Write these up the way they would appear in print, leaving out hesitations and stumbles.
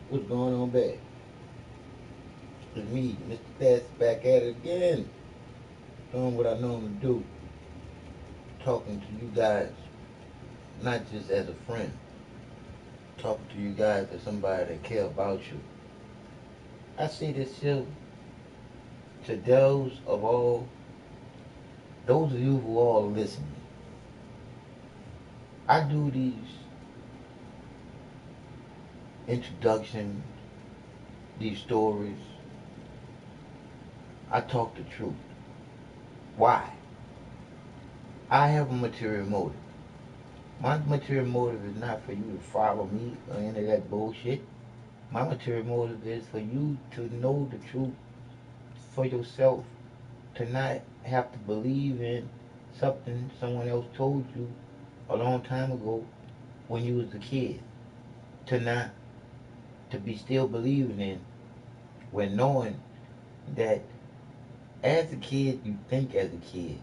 What's going on, babe? It's me, Mr. Fast, back at it again. Doing what I normally do. Talking to you guys, not just as a friend. Talking to you guys as somebody that care about you. I say this here to those of you who all listening. I do these introductions, these stories. I talk the truth. Why? I have a material motive. My material motive is not for you to follow me or any of that bullshit. My material motive is for you to know the truth for yourself, to not have to believe in something someone else told you a long time ago when you was a kid. To not to be still believing in when knowing that as a kid you think as a kid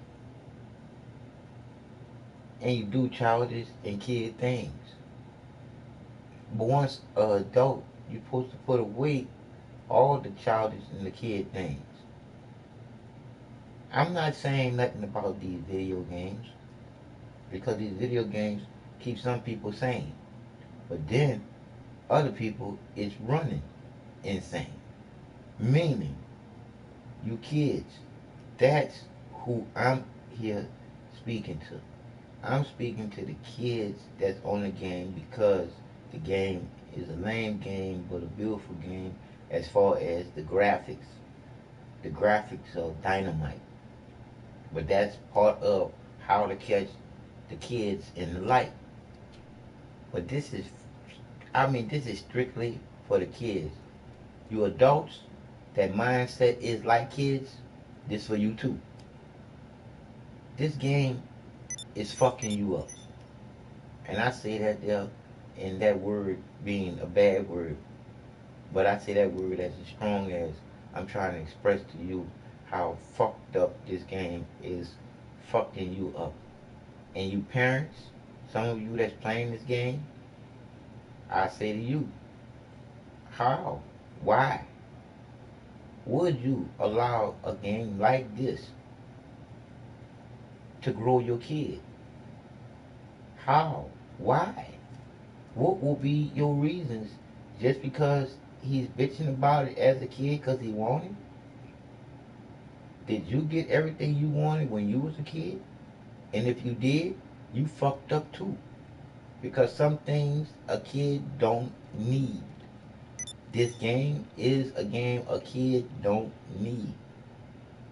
and you do childish and kid things. But once an adult, you're supposed to put away all the childish and the kid things. I'm not saying nothing about these video games because these video games keep some people sane. But then other people is running insane. Meaning, you kids, that's who I'm here speaking to. I'm speaking to the kids that's on the game because the game is a lame game but a beautiful game as far as the graphics. The graphics are dynamite. But that's part of how to catch the kids in the light. But this is strictly for the kids. You adults, that mindset is like kids, this for you too. This game is fucking you up. And I say that there in that word being a bad word, but I say that word as strong as I'm trying to express to you how fucked up this game is fucking you up. And you parents, some of you that's playing this game, I say to you, how? Why would you allow a game like this to grow your kid? How? Why? What will be your reasons just because he's bitching about it as a kid because he wanted? Did you get everything you wanted when you was a kid? And if you did, you fucked up too. Because some things a kid don't need. This game is a game a kid don't need.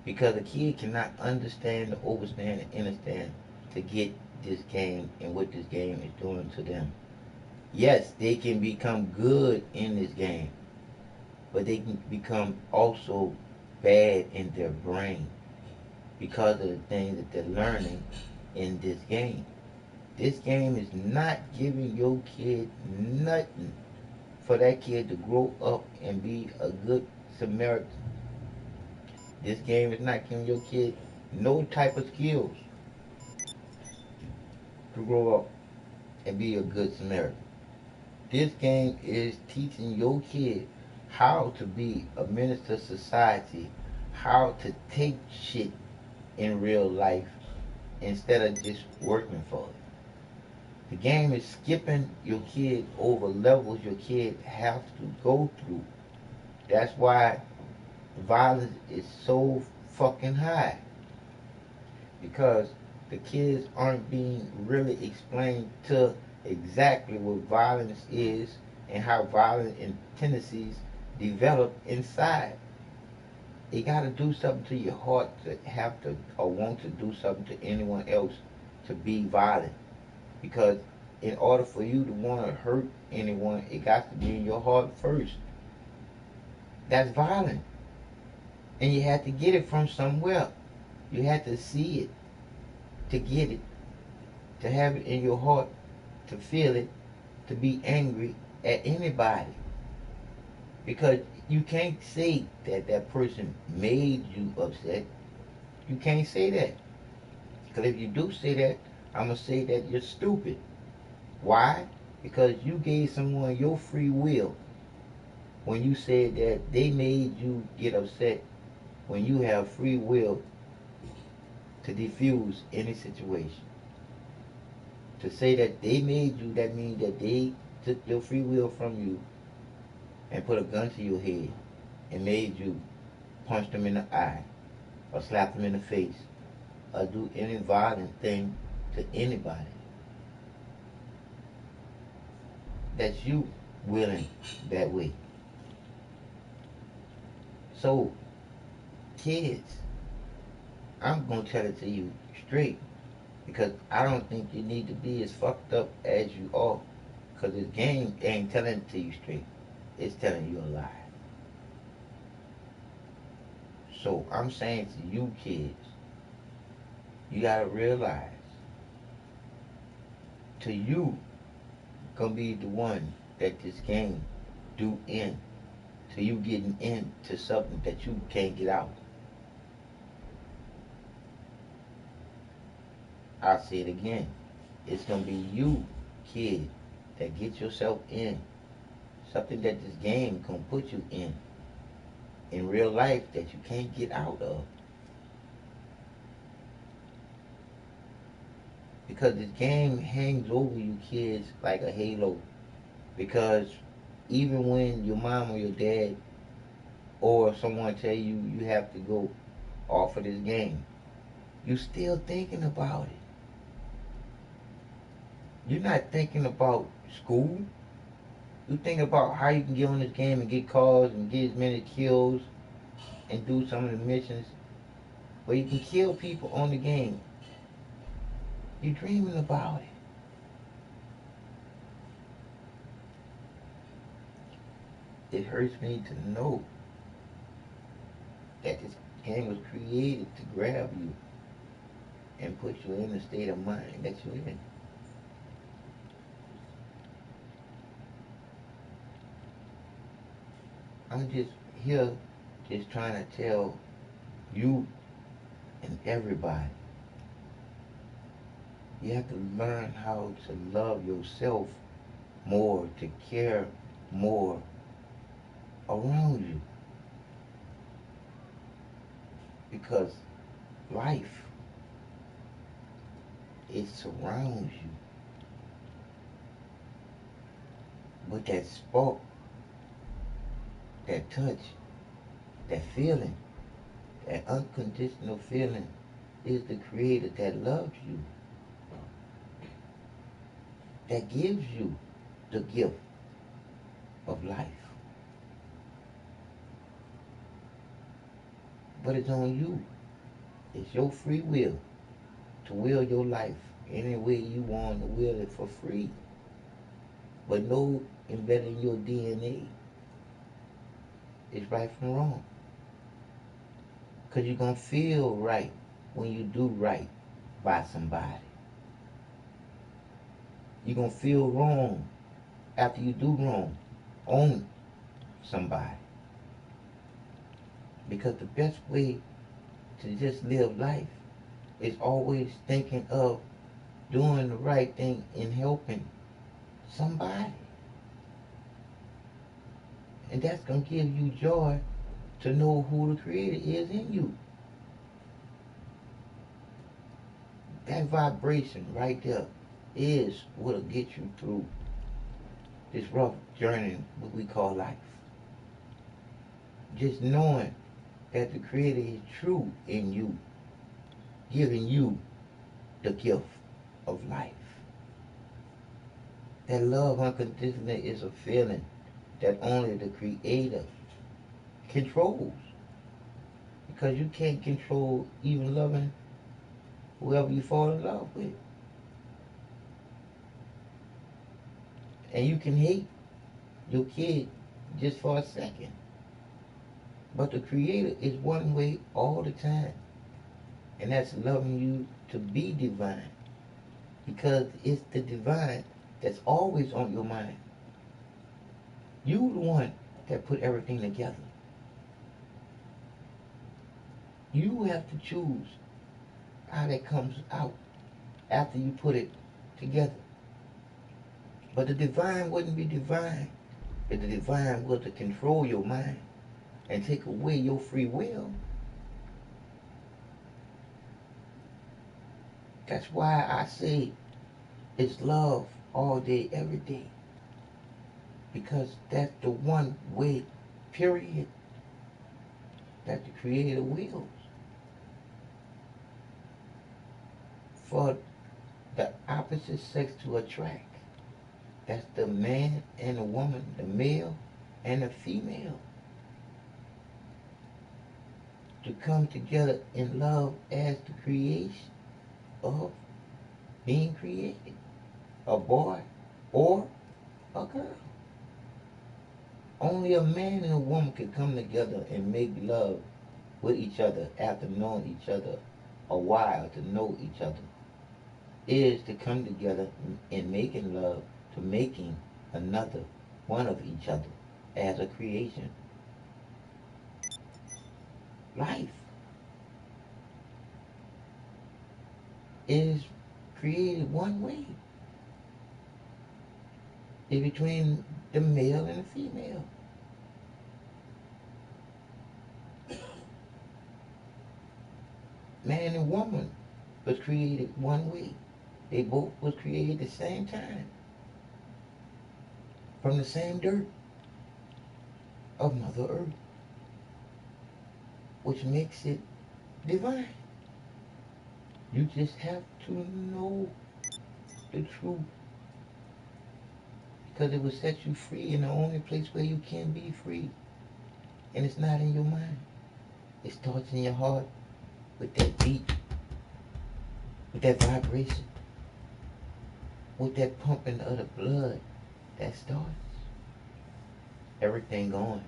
Because a kid cannot understand, overstand, and understand to get this game and what this game is doing to them. Yes, they can become good in this game, but they can become also bad in their brain because of the things that they're learning in this game. This game is not giving your kid nothing for that kid to grow up and be a good Samaritan. This game is not giving your kid no type of skills to grow up and be a good Samaritan. This game is teaching your kid how to be a minister to society, how to take shit in real life instead of just working for it. The game is skipping your kid over levels your kid have to go through. That's why violence is so fucking high. Because the kids aren't being really explained to exactly what violence is and how violent and tendencies develop inside. You gotta do something to your heart to have to or want to do something to anyone else to be violent. Because in order for you to want to hurt anyone, it got to be in your heart first. That's violent. And you had to get it from somewhere. You had to see it to get it, to have it in your heart, to feel it, to be angry at anybody. Because you can't say that that person made you upset. You can't say that. Because if you do say that, I'm going to say that you're stupid. Why? Because you gave someone your free will when you said that they made you get upset when you have free will to diffuse any situation. To say that they made you, that means that they took your free will from you and put a gun to your head and made you punch them in the eye or slap them in the face or do any violent thing to anybody. That's you willing that way. So, kids, I'm going to tell it to you straight because I don't think you need to be as fucked up as you are because this game ain't telling it to you straight. It's telling you a lie. So, I'm saying to you kids, you got to realize to you gonna be the one that this game do end to you getting into something that you can't get out. I'll say it again. It's gonna be you, kid, that get yourself in something that this game gonna put you in real life that you can't get out of. Because this game hangs over you kids like a halo. Because even when your mom or your dad or someone tell you you have to go off of this game, you still thinking about it. You're not thinking about school. You think about how you can get on this game and get cars and get as many kills and do some of the missions where you can kill people on the game. You're dreaming about it. It hurts me to know that this game was created to grab you and put you in the state of mind that you're in. I'm just here just trying to tell you and everybody you have to learn how to love yourself more, to care more around you. Because life, it surrounds you. But that spark, that touch, that feeling, that unconditional feeling is the creator that loves you, that gives you the gift of life. But it's on you. It's your free will to will your life any way you want to will it for free. But no embedded in your DNA is right from wrong. Because you're going to feel right when you do right by somebody. You're going to feel wrong after you do wrong on somebody. Because the best way to just live life is always thinking of doing the right thing and helping somebody. And that's going to give you joy to know who the creator is in you. That vibration right there is what'll get you through this rough journey what we call life. Just knowing that the creator is true in you, giving you the gift of life. That love unconditionally is a feeling that only the creator controls. Because you can't control even loving whoever you fall in love with. And you can hate your kid just for a second. But the creator is one way all the time. And that's loving you to be divine. Because it's the divine that's always on your mind. You the one that put everything together. You have to choose how that comes out after you put it together. But the divine wouldn't be divine If the divine was to control your mind and take away your free will, that's why I say it's love all day, every day. Because that's the one way, period, that the Creator wills for the opposite sex to attract. That's the man and the woman, the male and the female, to come together in love as the creation of being created. A boy or a girl. Only a man and a woman can come together and make love with each other after knowing each other a while, to know each other. Is to come together in making love, to making another one of each other as a creation. Life is created one way. It's between the male and the female. Man and woman was created one way. They both was created at the same time. From the same dirt of Mother Earth. Which makes it divine. You just have to know the truth. Because it will set you free in the only place where you can be free. And it's not in your mind. It starts in your heart with that beat, with that vibration, with that pumping of the blood that starts everything going.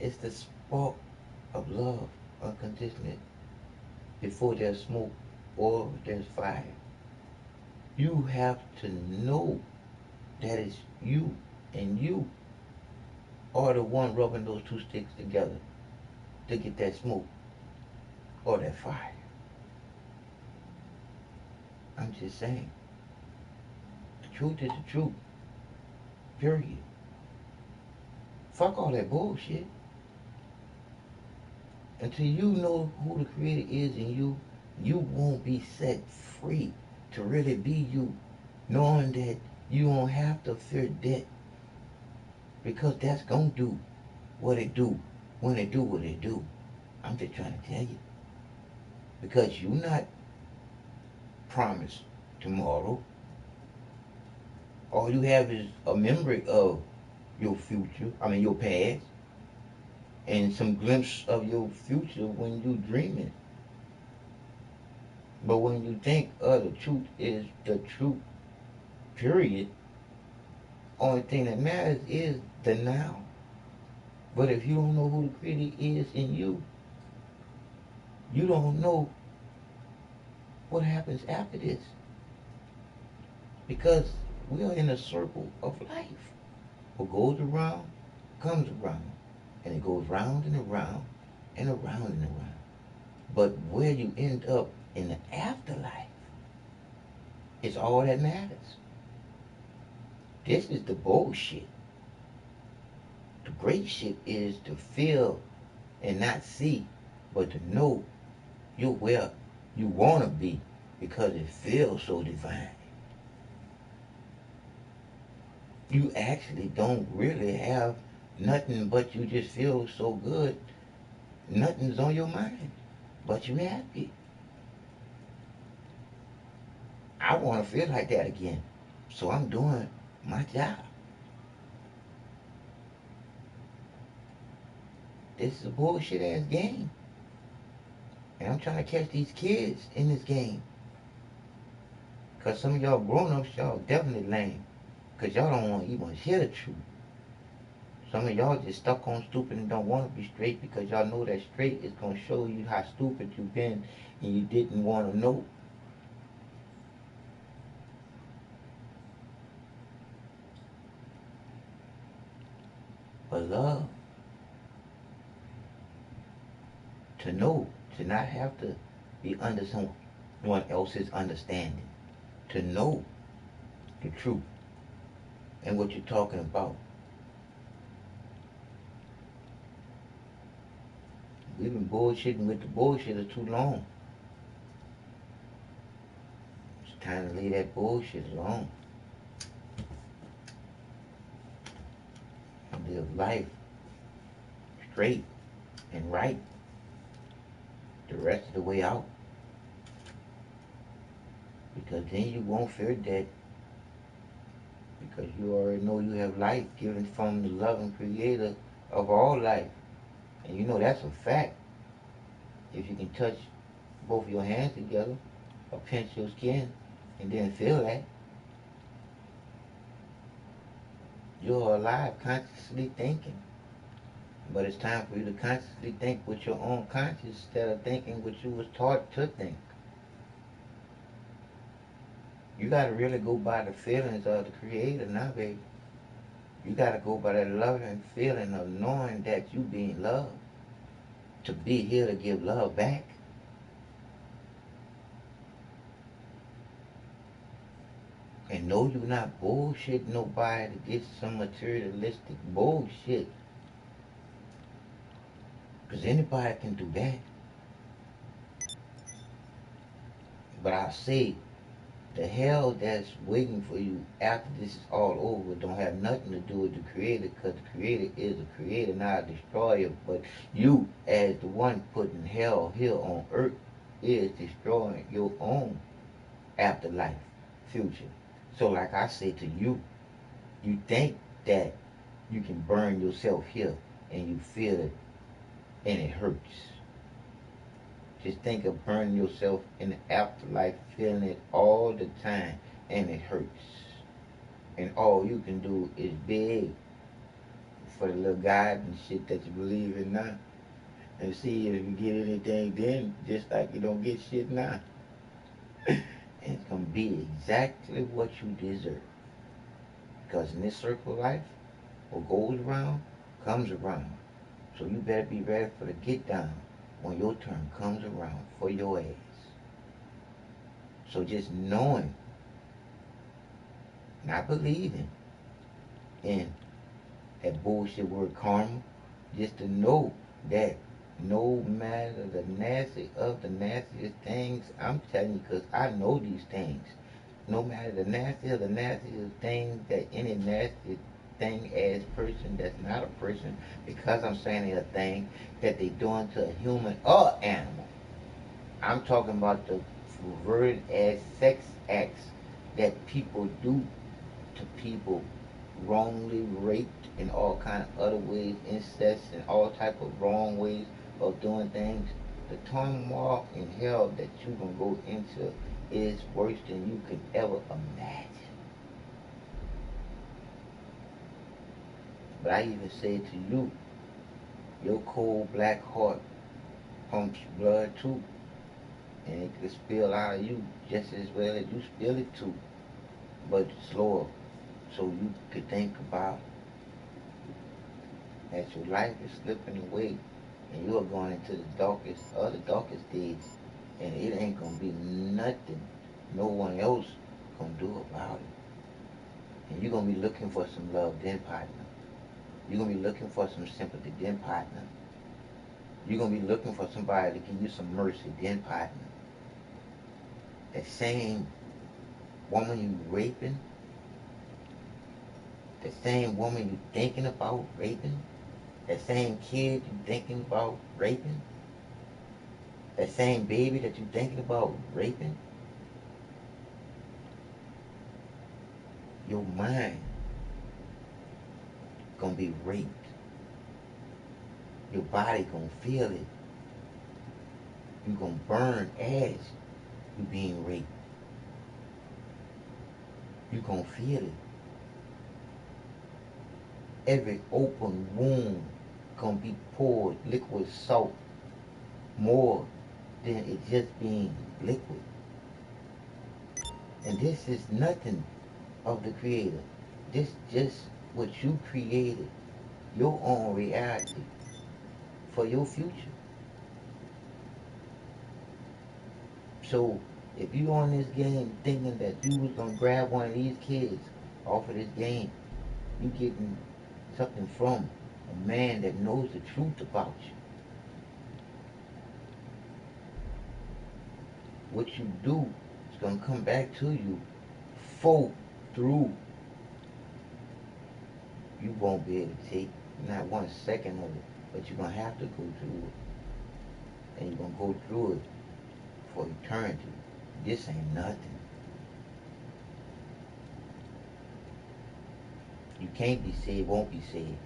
It's the spark of love unconditionally before there's smoke or there's fire. You have to know that it's you, and you are the one rubbing those two sticks together to get that smoke or that fire. I'm just saying. The truth is the truth. Period. Fuck all that bullshit. Until you know who the Creator is in you, you won't be set free to really be you, knowing that you won't have to fear death, because that's gonna do what it do when it do what it do. I'm just trying to tell you, because you're not promised tomorrow. All you have is a memory of your future, your past, and some glimpse of your future when you dreaming. But when you think the truth is the truth, period, only thing that matters is the now. But if you don't know who the Creator is in you, you don't know what happens after this. Because we are in a circle of life. What goes around comes around. And it goes round and around and around and around. But where you end up in the afterlife is all that matters. This is the bullshit. The great shit is to feel and not see, but to know you're where you want to be because it feels so divine. You actually don't really have nothing, but you just feel so good. Nothing's on your mind, but you happy. I want to feel like that again, so I'm doing my job. This is a bullshit ass game. And I'm trying to catch these kids in this game. Because some of y'all grown-ups, y'all definitely lame. Because y'all don't want to even hear the truth. Some of y'all just stuck on stupid and don't want to be straight because y'all know that straight is going to show you how stupid you've been and you didn't want to know. But love, to know, to not have to be under someone else's understanding, to know the truth, and what you're talking about. We've been bullshitting with the bullshitter too long. It's time to leave that bullshit alone and live life straight and right the rest of the way out. Because then you won't fear death, because you already know you have life given from the loving creator of all life. And you know that's a fact. If you can touch both your hands together or pinch your skin and then feel that, you're alive consciously thinking. But it's time for you to consciously think with your own conscience instead of thinking what you was taught to think. You gotta really go by the feelings of the creator now, baby. You gotta go by that loving feeling of knowing that you being loved. To be here to give love back. And no, you're not bullshit nobody to get some materialistic bullshit. Because anybody can do that. But I say, the hell that's waiting for you after this is all over don't have nothing to do with the creator, because the creator is a creator, not a destroyer. But you, as the one putting hell here on earth, is destroying your own afterlife, future. So like I say to you, you think that you can burn yourself here and you feel it and it hurts. Just think of burning yourself in the afterlife, feeling it all the time, and it hurts. And all you can do is beg for the little God and shit that you believe in now. And see if you get anything then, just like you don't get shit now. And it's going to be exactly what you deserve. Because in this circle of life, what goes around, comes around. So you better be ready for the get down when your turn comes around for your ass. So just knowing, not believing in that bullshit word karma, just to know that no matter the nasty of the nastiest things, I'm telling you because I know these things. No matter the nasty of the nastiest things that any nasty thing as person that's not a person, because I'm saying a thing that they doing to a human or animal. I'm talking about the perverted as sex acts that people do to people, wrongly raped in all kind of other ways, incest and all type of wrong ways of doing things. The turmoil in hell that you're gonna go into is worse than you could ever imagine. But I even say to you, your cold black heart pumps blood too, and it can spill out of you just as well as you spill it too, but slower, so you could think about that your life is slipping away and you are going into the darkest of the darkest days, and it ain't gonna be nothing no one else gonna do about it. And you're gonna be looking for some love then, partner. You're gonna be looking for some sympathy then, partner. You're gonna be looking for somebody to give you some mercy then, partner. That same woman you raping, the same woman you thinking about raping, that same kid you thinking about raping, that same baby that you thinking about raping, your mind gonna be raped. Your body gonna feel it. You gonna burn as you being raped. You gonna feel it. Every open wound gonna be poured liquid salt more than it just being liquid. And this is nothing of the creator. This just what you created, your own reality for your future. So if you on this game thinking that you was gonna grab one of these kids off of this game You getting something from a man that knows the truth about you. What you do is gonna come back to you full through. You won't be able to take not 1 second of it, but you're gonna have to go through it. And you're gonna go through it for eternity. This ain't nothing. You can't be saved, won't be saved.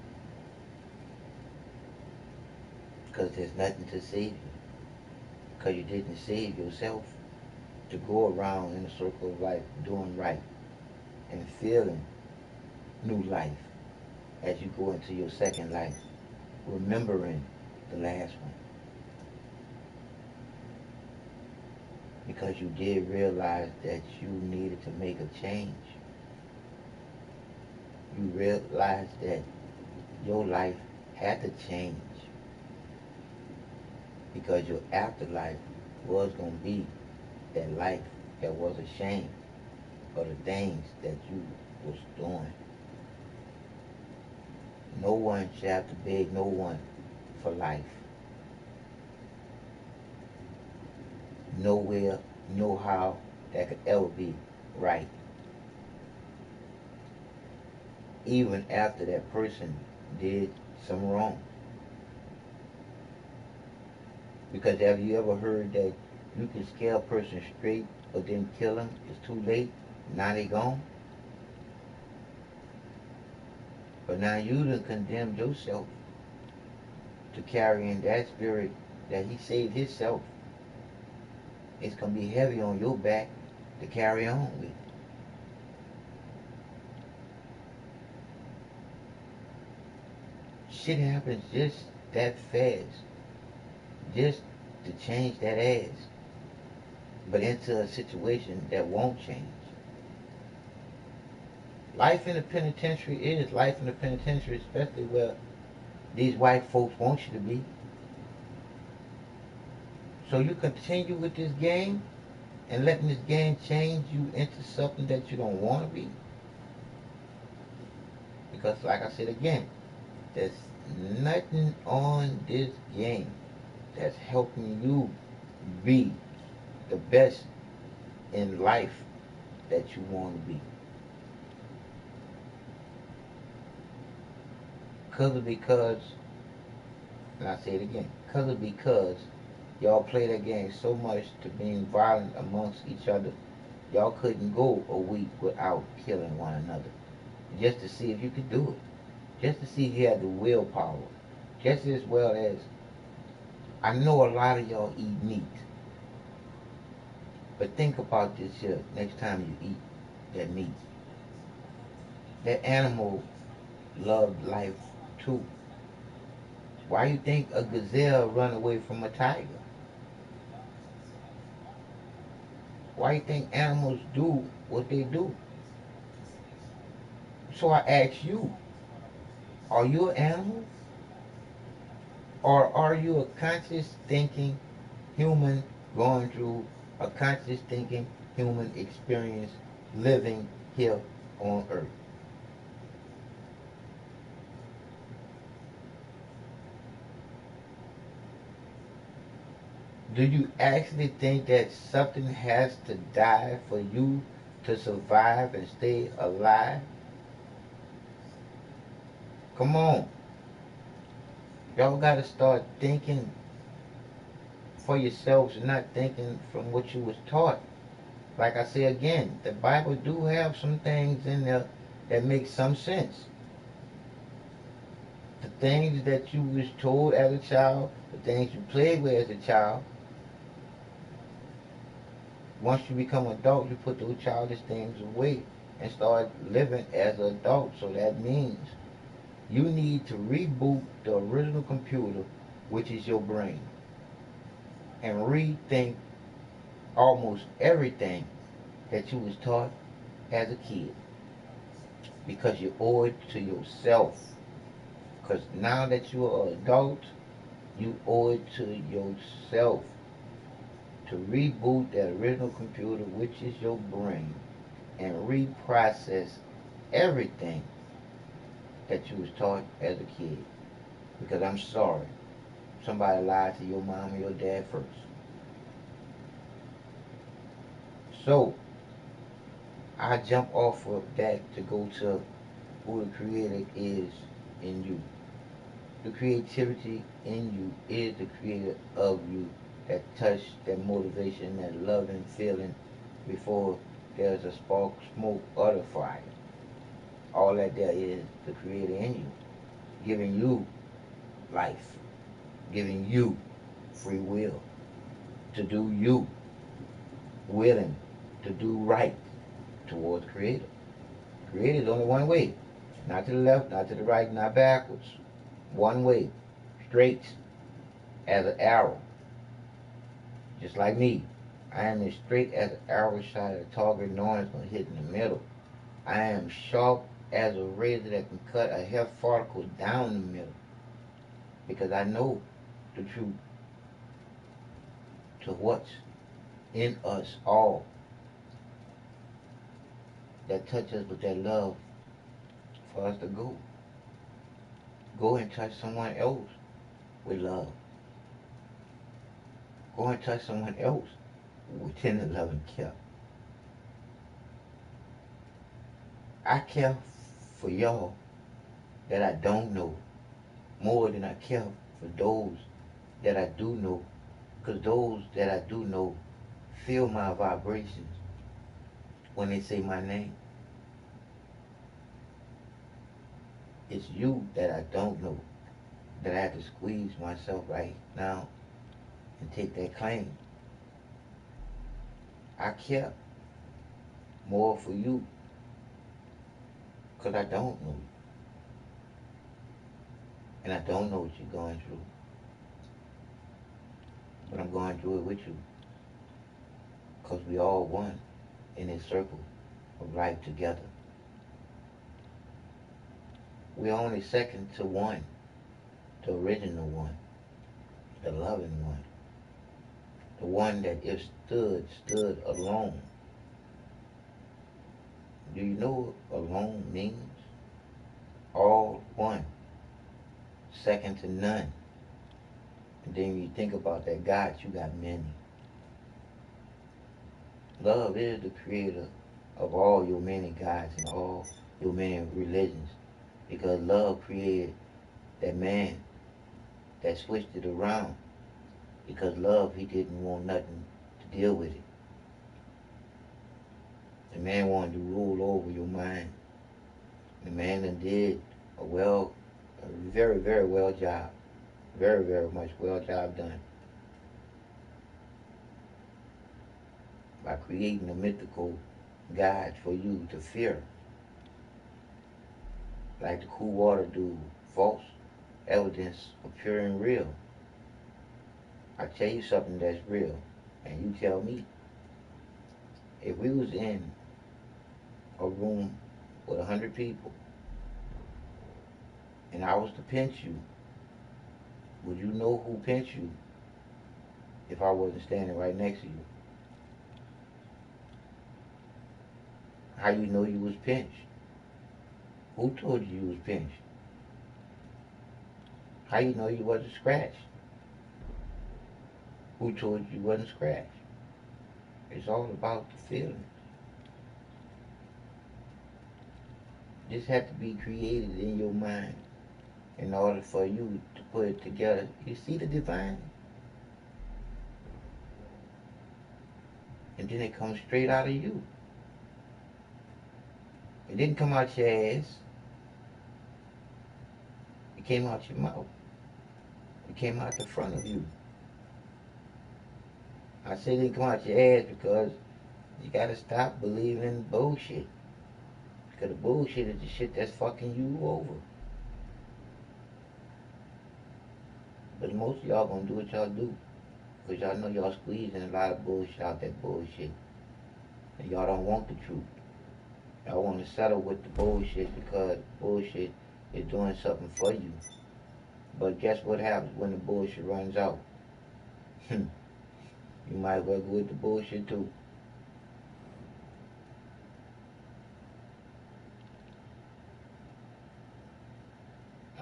Because there's nothing to save you. Because you didn't save yourself to go around in a circle of life doing right and feeling new life as you go into your second life, remembering the last one. Because you did realize that you needed to make a change. You realized that your life had to change because your afterlife was going to be that life that was ashamed of the things that you was doing. No one should have to beg no one for life. Nowhere, no how that could ever be right. Even after that person did some wrong. Because have you ever heard that you can scare a person straight but then kill them? It's too late. Now they gone. But now you done condemned yourself to carrying that spirit that he saved himself. It's going to be heavy on your back to carry on with. Shit happens just that fast. Just to change that ass. But into a situation that won't change. Life in the penitentiary is life in the penitentiary, especially where these white folks want you to be. So you continue with this game and letting this game change you into something that you don't want to be. Because like I said again, there's nothing on this game that's helping you be the best in life that you want to be. Because, and I say it again, because y'all play that game so much to being violent amongst each other, y'all couldn't go a week without killing one another. Just to see if you could do it. Just to see if you had the willpower. Just as well as, I know a lot of y'all eat meat. But think about this here, next time you eat that meat. That animal loved life too. Why you think a gazelle run away from a tiger? Why you think animals do what they do? So I ask you, are you an animal? Or are you a conscious thinking human going through a conscious thinking human experience living here on earth? Do you actually think that something has to die for you to survive and stay alive? Come on. Y'all got to start thinking for yourselves and not thinking from what you was taught. Like I say again, the Bible do have some things in there that make some sense. The things that you was told as a child, the things you played with as a child, once you become an adult, you put those childish things away and start living as an adult. So that means you need to reboot the original computer, which is your brain, and rethink almost everything that you was taught as a kid. Because you owe it to yourself. Because now that you are an adult, you owe it to yourself to reboot that original computer, which is your brain, and reprocess everything that you was taught as a kid. Because I'm sorry, somebody lied to your mom or your dad first. So I jump off of that to go to who the creator is in you. The creativity in you is the creator of you, that touch, that motivation, that loving feeling before there's a spark, smoke, or the fire. All that there is the creator in you, giving you life, giving you free will to do you, willing to do right towards the creator. Creator is only one way, not to the left, not to the right, not backwards. One way, straight as an arrow, just like me. I am as straight as an arrow shot at a target, knowing it's going to hit in the middle. I am sharp as a razor that can cut a hair follicle down the middle, because I know the truth to what's in us all that touch us with that love for us to go. Go and touch someone else with love. Go and touch someone else with tender love and care. I care for y'all that I don't know more than I care for those that I do know, because those that I do know feel my vibrations when they say my name. It's you that I don't know that I have to squeeze myself right now and take that claim. I care more for you because I don't know you. And I don't know what you're going through. But I'm going through it with you because we all one in this circle of life together. We're only second to one, the original one, the loving one, the one that if stood alone. Do you know what alone means? All one, second to none. And then when you think about that God, you got many. Love is the creator of all your many gods and all your many religions. Because love created that man that switched it around. Because love, he didn't want nothing to deal with it. The man wanted to rule over your mind. The man that did a very, very well job. Very, very much well job done. By creating a mythical God for you to fear. Like the cool water do, false evidence appearing real. I tell you something that's real, and you tell me. If we was in a room with 100 people, and I was to pinch you, would you know who pinched you if I wasn't standing right next to you? How you know you was pinched? Who told you you was pinched? How you know you wasn't scratched? Who told you you wasn't scratched? It's all about the feeling. This had to be created in your mind in order for you to put it together. You see the divine? And then it comes straight out of you. It didn't come out your ass. It came out your mouth. It came out the front of you. I say it didn't come out your ass because you gotta stop believing in bullshit. Because the bullshit is the shit that's fucking you over. But most of y'all gonna do what y'all do. Because y'all know y'all squeezing a lot of bullshit out that bullshit. And y'all don't want the truth. Y'all want to settle with the bullshit because bullshit is doing something for you. But guess what happens when the bullshit runs out? You might well go with the bullshit too.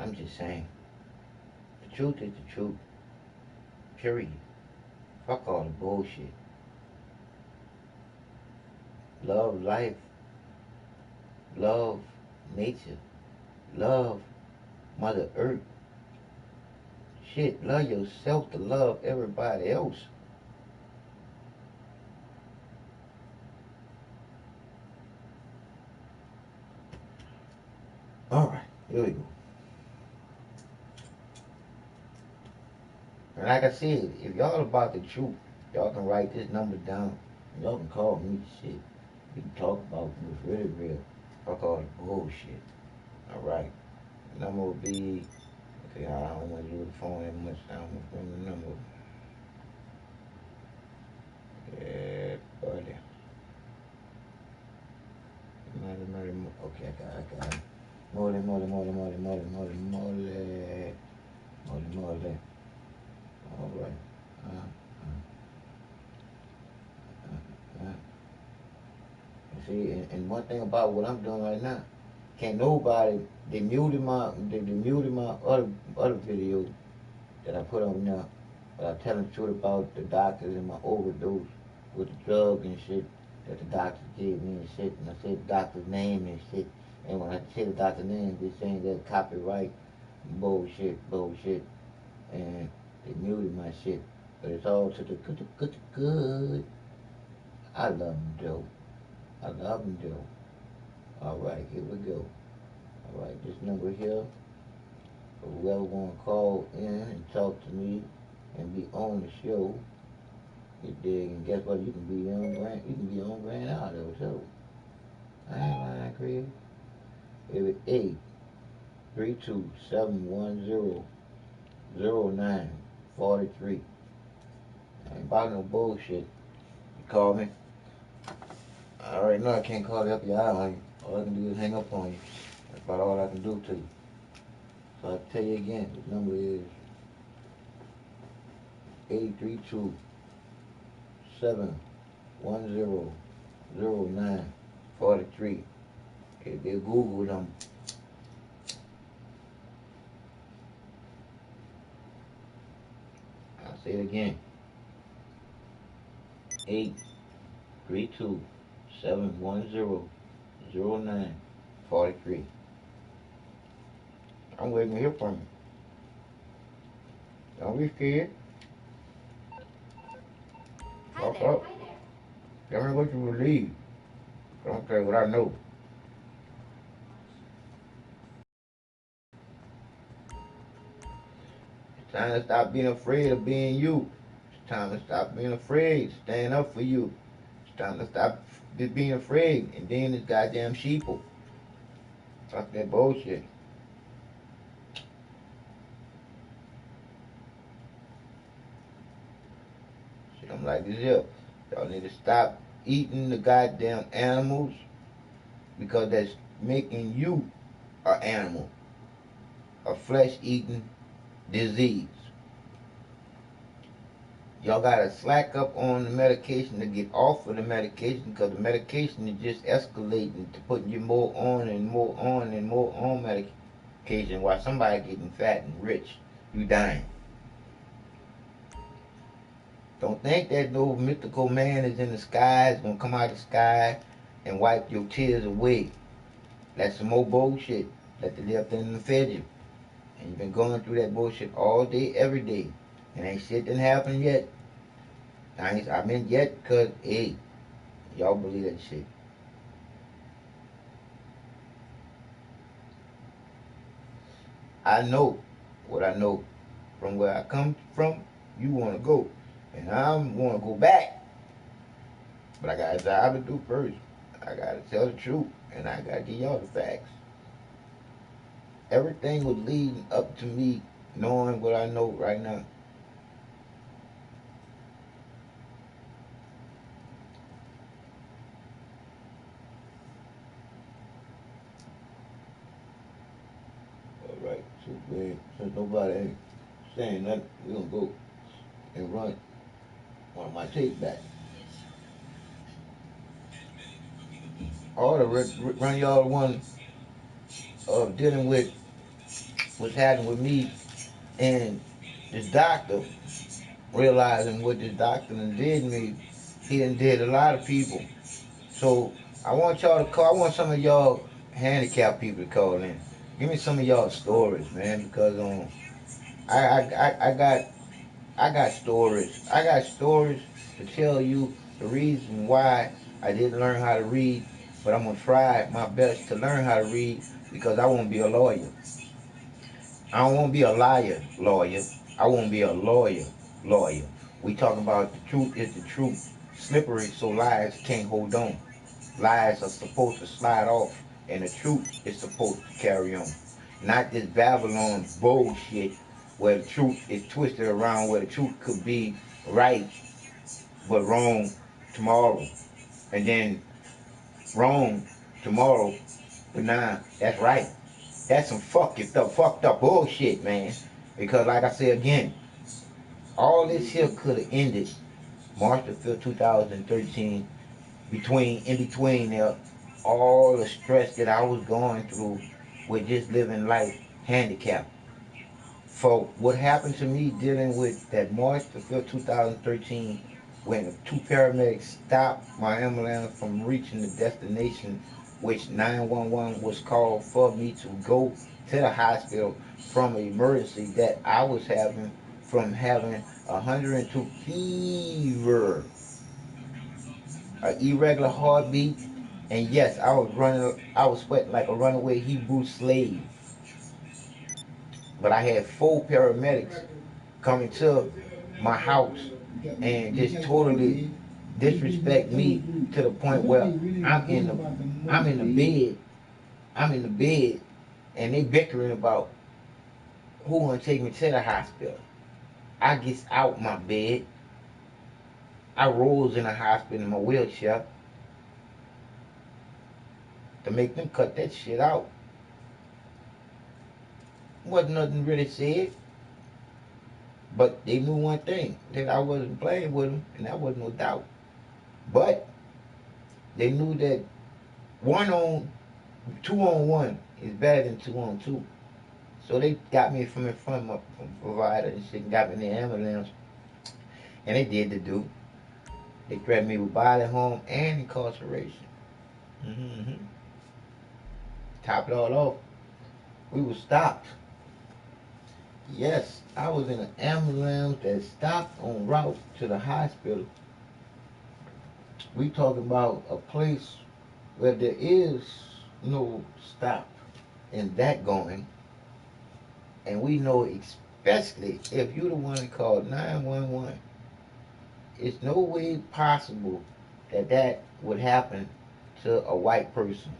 I'm just saying. The truth is the truth. Period. Fuck all the bullshit. Love life. Love nature. Love Mother Earth. Shit, love yourself to love everybody else. Alright, here we go. And like I said, if y'all about the truth, y'all can write this number down. Y'all can call me shit. We can talk about what's really real. Fuck all the bullshit. Alright. The number will be, okay, I don't want to use the phone that much. I don't want to remember the number. Yeah, buddy. Okay, I got it. Mole. Alright. Uh. See, and one thing about what I'm doing right now, can't nobody, they muted my other video that I put on there, but I tell the truth about the doctors and my overdose with the drugs and shit that the doctors gave me and shit, and I said the doctor's name and shit, and when I say the doctor's name, they're saying that copyright, bullshit, and they muted my shit, but it's all to the good. I love them, Joe. I love them, Joe. Alright, here we go. Alright, this number here, for whoever want to call in and talk to me and be on the show, you dig, and guess what, you can be on Grand Out of the show. I ain't lying, Craig. It was 832-710-0943. I ain't about no bullshit. You call me. I already know I can't call you up your eye on you. All I can do is hang up on you. That's about all I can do to you. So I'll tell you again, the number is 832-710-0943. It'll be a Google number. I'll say it again. 832-710-0943. I'm waiting to hear from you. Don't be scared. Talk up. Tell me what you believe. Don't tell you what I know. It's time to stop being afraid of being you. It's time to stop being afraid. Stand up for you. It's time to stop being afraid and being this goddamn sheeple. Fuck that bullshit. Shit, I'm like this here. Y'all need to stop eating the goddamn animals because that's making you an animal, a flesh-eating disease. Y'all gotta slack up on the medication to get off of the medication because the medication is just escalating to putting you more on and more on and more on medication while somebody getting fat and rich. You dying. Don't think that no mythical man is in the sky, is gonna come out of the sky and wipe your tears away. That's some more bullshit that they left in the fed you. And you've been going through that bullshit all day, every day. And ain't shit didn't happen yet. I meant yet because, hey, y'all believe that shit. I know what I know. From where I come from, you want to go. And I want to go back. But I got a job to do first. I got to tell the truth. And I got to give y'all the facts. Everything was leading up to me knowing what I know right now. Alright, so man, since nobody ain't saying nothing, we're going to go and run one of my tapes back. I ought to run y'all one of dealing with what's happening with me, and this doctor realizing what this doctor done did to me, he done did a lot of people. So I want y'all to call. I want some of y'all handicapped people to call in. Give me some of y'all stories, man, because I I got stories. I got stories to tell you the reason why I didn't learn how to read, but I'm gonna try my best to learn how to read because I won't be a lawyer. I don't want to be a liar, lawyer. I want to be a lawyer, lawyer. We talk about the truth is the truth. Slippery, so lies can't hold on. Lies are supposed to slide off, and the truth is supposed to carry on. Not this Babylon bullshit where the truth is twisted around, where the truth could be right but wrong tomorrow, and then wrong tomorrow, but nah, that's right. That's some fucked up bullshit, man. Because like I said again, all this here could have ended March the 5th, 2013. In between there, all the stress that I was going through with just living life handicapped. For what happened to me dealing with that March the 5th, 2013, when two paramedics stopped my ambulance from reaching the destination, which 911 was called for me to go to the hospital from an emergency that I was having from having 102 fever, an irregular heartbeat, and yes, I was sweating like a runaway Hebrew slave. But I had four paramedics coming to my house and just totally disrespect me to the point where I'm in the bed, I'm in the bed, and they bickering about who gonna take me to the hospital. I gets out my bed, I rolls in the hospital in my wheelchair to make them cut that shit out. Wasn't nothing really said, but they knew one thing, that I wasn't playing with them, and that was no doubt. But they knew that one on 2-on-1 is better than 2-on-2. So they got me from in front of my provider and shit and got me in the ambulance. And they did the do. They threatened me with bodily harm and incarceration. Mm-hmm. Top it all off, we were stopped. Yes, I was in an ambulance that stopped en route to the hospital. We talking about a place where there is no stop in that going. And we know, especially if you're the one that called 911, it's no way possible that that would happen to a white person.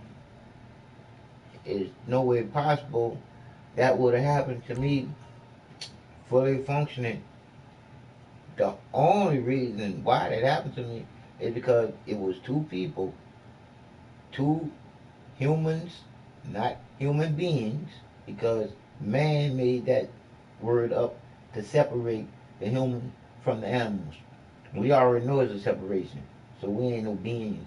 It's no way possible that would have happened to me fully functioning. The only reason why that happened to me is because it was two people, two humans, not human beings, because man made that word up to separate the human from the animals. We already know it's a separation, so we ain't no beings.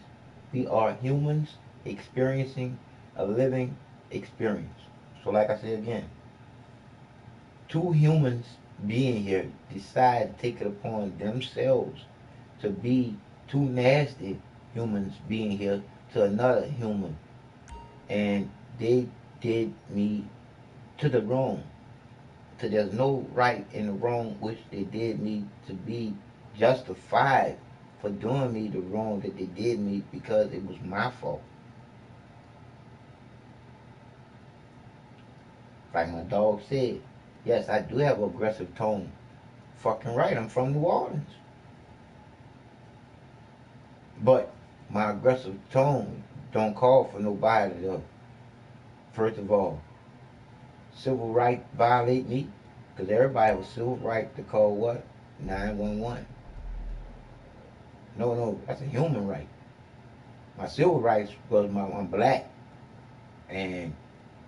We are humans experiencing a living experience. So like I said again, two humans being here decide to take it upon themselves to be two nasty humans being here to another human, and they did me to the wrong. So there's no right in the wrong which they did me to be justified for doing me the wrong that they did me because it was my fault. Like my dog said, yes, I do have an aggressive tone. Fucking right, I'm from New Orleans. But my aggressive tone don't call for nobody to, first of all, civil right violate me, because everybody have a civil right to call what? 911. No, that's a human right. My civil rights was I'm black, and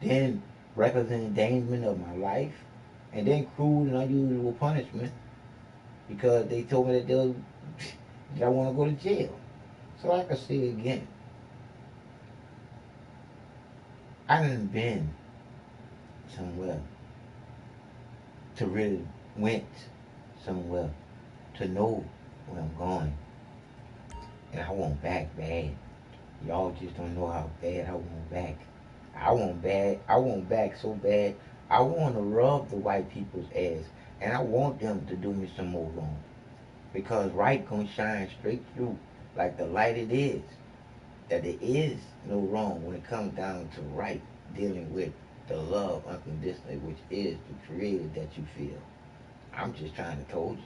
then reckless endangerment of my life, and then cruel and unusual punishment because they told me that that I want to go to jail. So like I say again, I done been somewhere to really went somewhere, to know where I'm going. And I want back bad. Y'all just don't know how bad I want back. I want back so bad. I want to rub the white people's ass. And I want them to do me some more wrong. Because right gonna shine straight through like the light it is. That there is no wrong when it comes down to right dealing with the love unconditionally, which is the creator that you feel. I'm just trying to told you.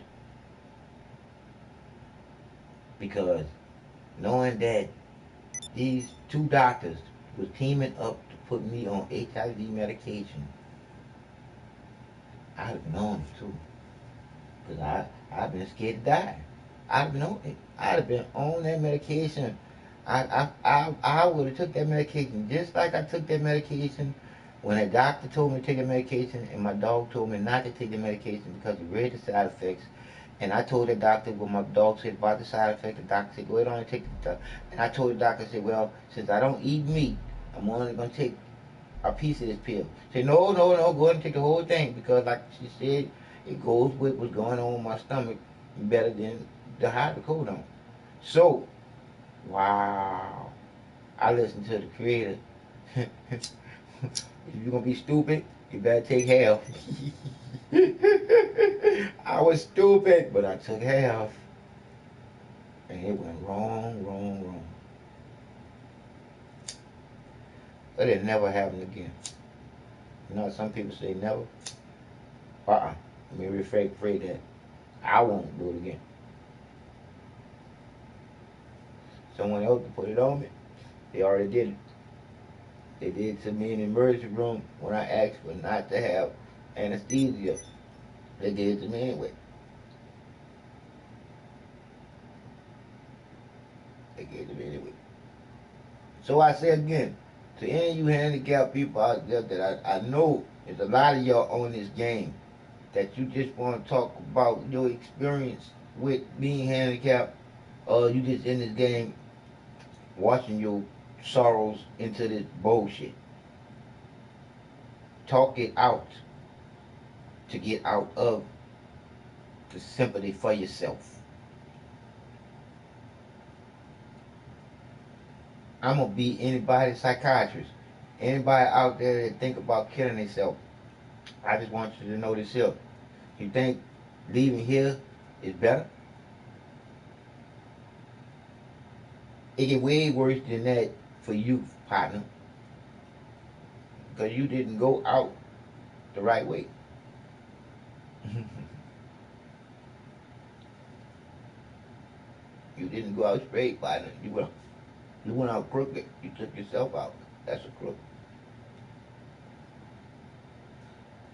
Because knowing that these two doctors was teaming up to put me on HIV medication, I'd have known it too. Because I've been scared to die. I'd have been on it. I'd have been on that medication. I would have took that medication just like I took that medication when a doctor told me to take the medication and my dog told me not to take the medication because he read the side effects. And I told the doctor what my dog said about the side effect. The doctor said, go ahead on and take the. And I told the doctor, I said, well, since I don't eat meat, I'm only going to take a piece of this pill. She said, no, no, no, go ahead and take the whole thing because, like she said, it goes with what's going on in my stomach better than the hydrocodone. So, wow. I listen to the creator. If you're going to be stupid, you better take half. I was stupid, but I took half. And it went wrong, wrong, wrong. But it never happened again. You know, some people say never. Let me rephrase that. I won't do it again. Someone else put it on me. They already did it. They did it to me in the emergency room when I asked for not to have anesthesia. They did it to me anyway. They gave it to me anyway. So I say again, to any of you handicapped people out there that I know there's a lot of y'all on this game that you just want to talk about your experience with being handicapped, or you just in this game watching your sorrows into this bullshit. Talk it out to get out of the sympathy for yourself. I'm gonna be anybody's psychiatrist. Anybody out there that think about killing themselves, I just want you to know this here. You think leaving here is better? It get way worse than that for you, partner. Because you didn't go out the right way. You didn't go out straight, partner. You went out crooked. You took yourself out. That's a crook.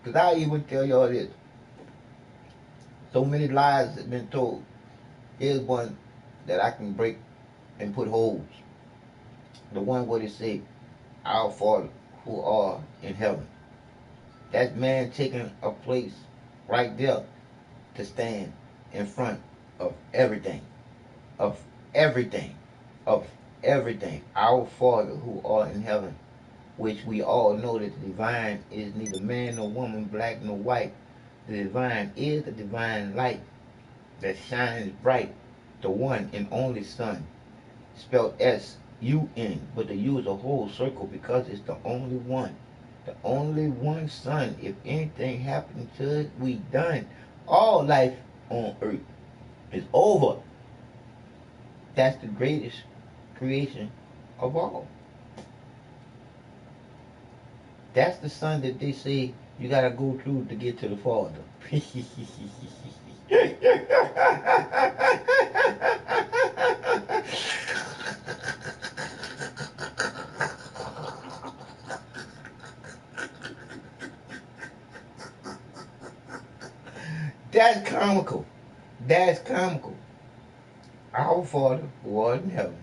Because I even tell y'all this. So many lies have been told. Here's one that I can break and put holes. The one where they say, our Father who are in heaven. That man taking a place right there to stand in front of everything. Of everything. Of everything. Our Father who art in heaven. Which we all know that the divine is neither man nor woman, black nor white. The divine is the divine light that shines bright, the one and only Son, spelled S-U-N, but the U is a whole circle because it's the only one. The only one Son. If anything happened to us, we done. All life on earth is over. That's the greatest creation of all. That's the Son that they say you gotta go through to get to the Father. That's comical. That's comical. Our Father who art in heaven.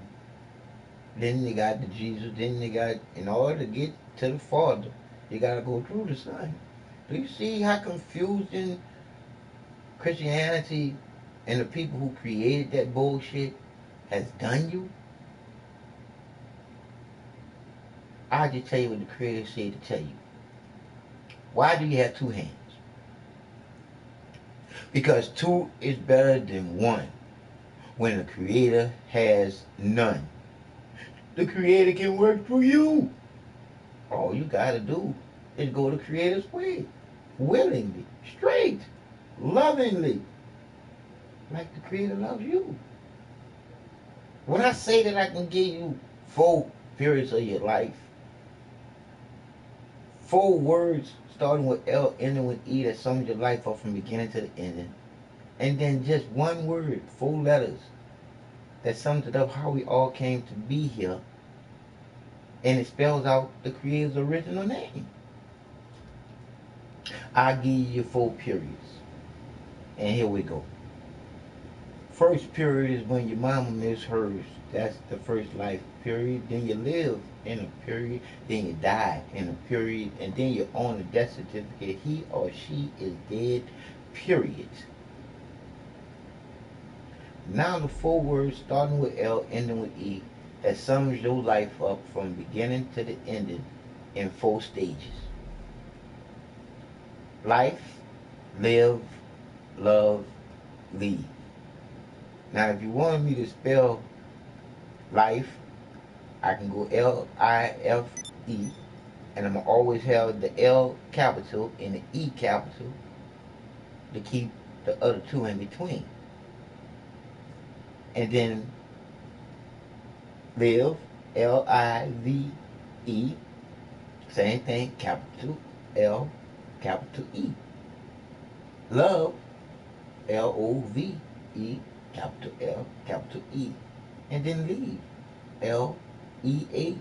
Then they got the Jesus. Then they got, in order to get to the Father, you gotta go through the Son. Do you see how confusing Christianity and the people who created that bullshit has done you? I'll just tell you what the Creator said to tell you. Why do you have two hands? Because two is better than one when the creator has none. The creator can work through you. All you gotta do is go the creator's way. Willingly, straight, lovingly. Like the creator loves you. When I say that I can give you 4 periods of your life, 4 words starting with L, ending with E that sums your life up from beginning to the ending, and then just one word, 4 letters that sums it up how we all came to be here, and it spells out the creator's original name. I give you 4 periods, and here we go. First period is when your mama missed hers. That's the first life period. Then you live in a period. Then you die in a period. And then you own a death certificate. He or she is dead, period. Now the 4 words starting with L, ending with E, that sums your life up from beginning to the ending in 4 stages. Life, live, love, leave. Now if you wanted me to spell life, I can go Life, and I'm gonna always have the L capital and the E capital to keep the other two in between. And then live, Live, same thing, capital L, capital E. Love, Love, capital L, capital E. And then leave, Leave,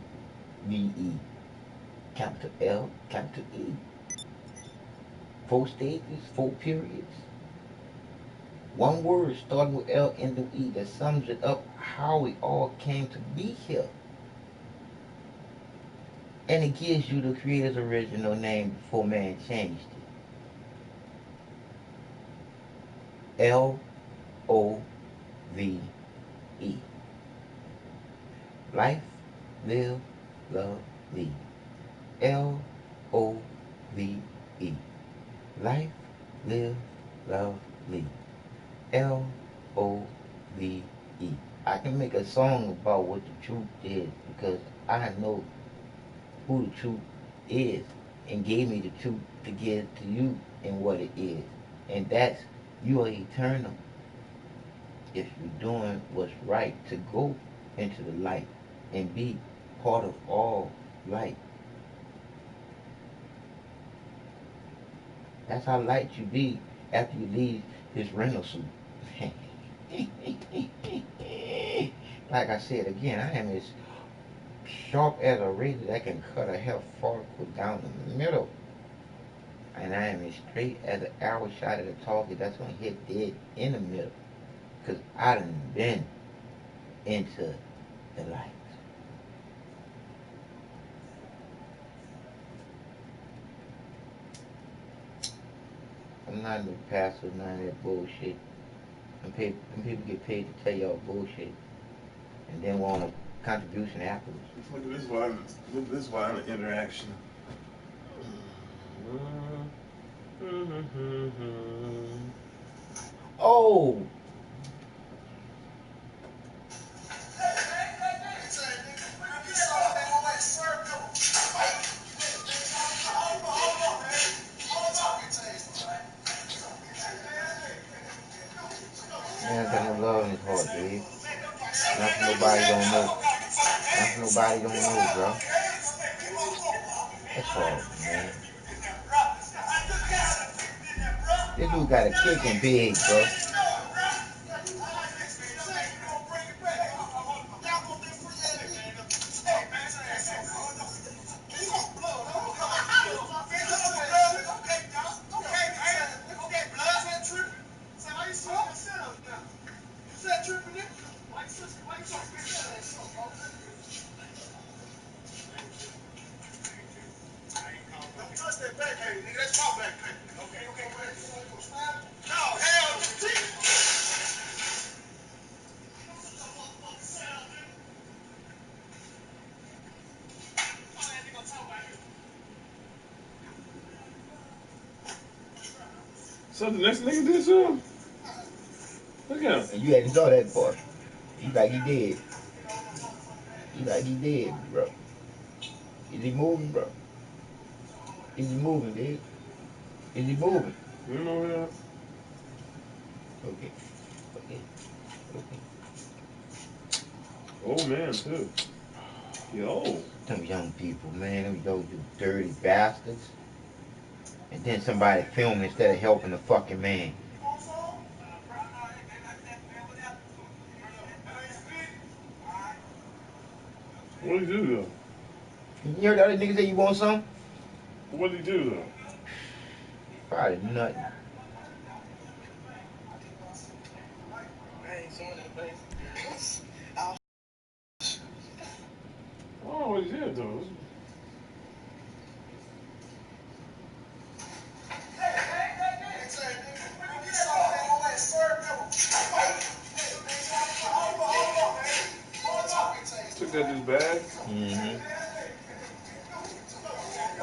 capital L, capital E. 4 stages, 4 periods. One word starting with L, ending with E that sums it up how we all came to be here. And it gives you the creator's original name before man changed it. Love. Life, live, love, leave. Love. Life, live, love, leave. Love. I can make a song about what the truth is because I know who the truth is and gave me the truth to give to you and what it is. And that's you are eternal if you're doing what's right to go into the light and be part of all light. That's how light you be after you leave this rental suit. Like I said again, I am as sharp as a razor that can cut a hair follicle down the middle. And I am as straight as an arrow shot at a target that's gonna hit dead in the middle. Cause I done been into the light. I'm not no pastor, none of that bullshit. Them people get paid to tell y'all bullshit and then want a contribution afterwards. Look, this is why I'm an interaction. Oh! Man, got no love in his heart, dude. Nothing nobody don't know. Nothing nobody don't know, bro. That's hard, man. This dude got a kicking big, bro. So the next nigga did something? Look at him. And you hadn't saw that part. He like he dead. He like he dead, bro. Is he moving, bro? Is he moving, dude? Is he moving? You know that? Okay. Okay. Okay. Old man, too. Yo. Them young people, man, them young, you dirty bastards. And then somebody film instead of helping the fucking man. What did he do, though? You heard the other niggas say you want some? What did he do, though? Probably nothing. I don't know what he did, though. Took that dude's bag. Mm-hmm.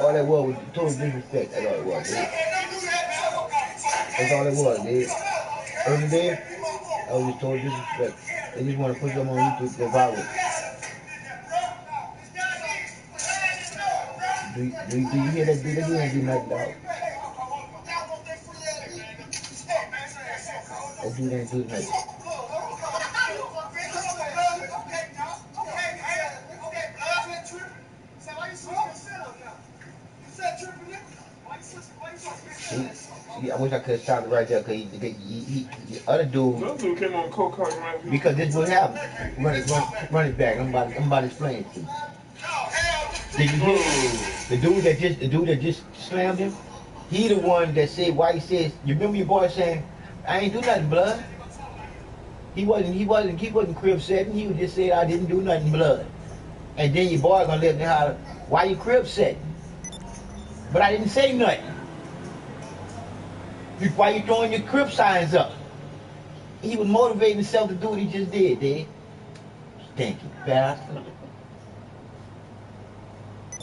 All that was total disrespect. That's all it was, dude. That's all it was, dude. Every day, that was just total disrespect. They just want to put them on YouTube to go viral. Do you hear that dude? He ain't do nothing, dog. That dude ain't do nothing. I wish I could have stopped it right there because the other dude. The other dude came on coke cart right. Because this is what happened. Run it back. I'm about to explain it to you. Did you hear the dude that just slammed him? He the one that said why he says. You remember your boy saying, "I ain't do nothing, blood." He wasn't crib setting. He was just saying I didn't do nothing, blood. And then your boy gonna let me holler, why you crib setting? But I didn't say nothing. Why you throwing your crib signs up? He was motivating himself to do what he just did, dude. Stinky bastard.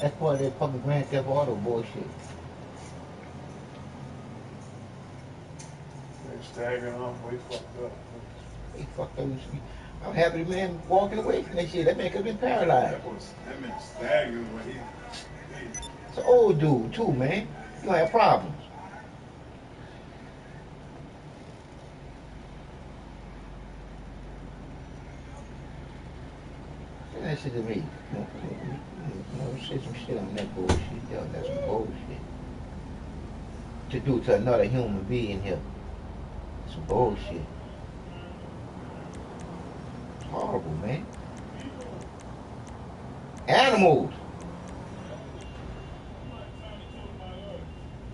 That's part of that fucking Grand Theft Auto bullshit. They're staggering off, way fucked up. He fucked up. I'm happy the man walking away from that shit. That man could have been paralyzed. That man staggering when he. It's an old dude too, man. You gonna have problems. Say that shit to me. No, say some shit on that bullshit. Yo, that's some bullshit. To do to another human being here. Some bullshit. Horrible, man. Animals.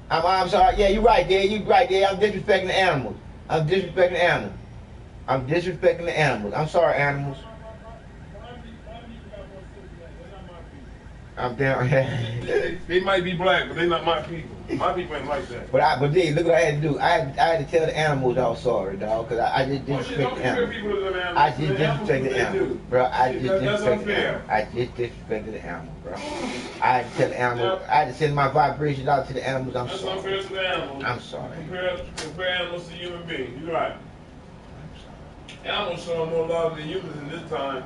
I'm sorry. Yeah, you're right there. You're right there. I'm disrespecting the animals. I'm disrespecting the animals. I'm disrespecting the animals. I'm sorry, animals. I'm down. They might be black, but they not my people. My people ain't like that. But dude, look what I had to do. I had to tell the animals I was sorry, dog, because I just disrespect the animals. I just disrespected the animals, bro. I just disrespected the animals. I just disrespected the animals, bro. I had to tell the animals. I had to send my vibrations out to the animals. I'm sorry. That's unfair to the animals. I'm sorry. Compare animals to human beings. You're right. I'm sorry. Animals show more love than humans in this time.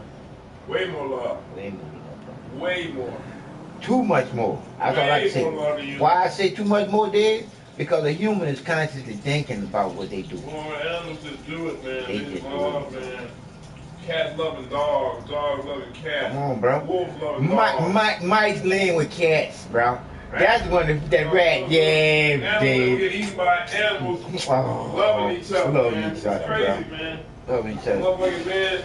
Way more love. Way more love, bro. Way more. Too much more. That's all I can say. Why I say too much more, Dave? Because a human is constantly thinking about what they do. Well, animals just do it, man. They just love, man. Cats loving dogs, dogs loving cats. Come on, bro. Wolves loving dogs. Mike's laying with cats, bro. That's one that rat. Yeah, Animals Dave. get eaten by animals loving each other, Loving man. each other, It's crazy, bro. man. Loving each other. Motherfucking man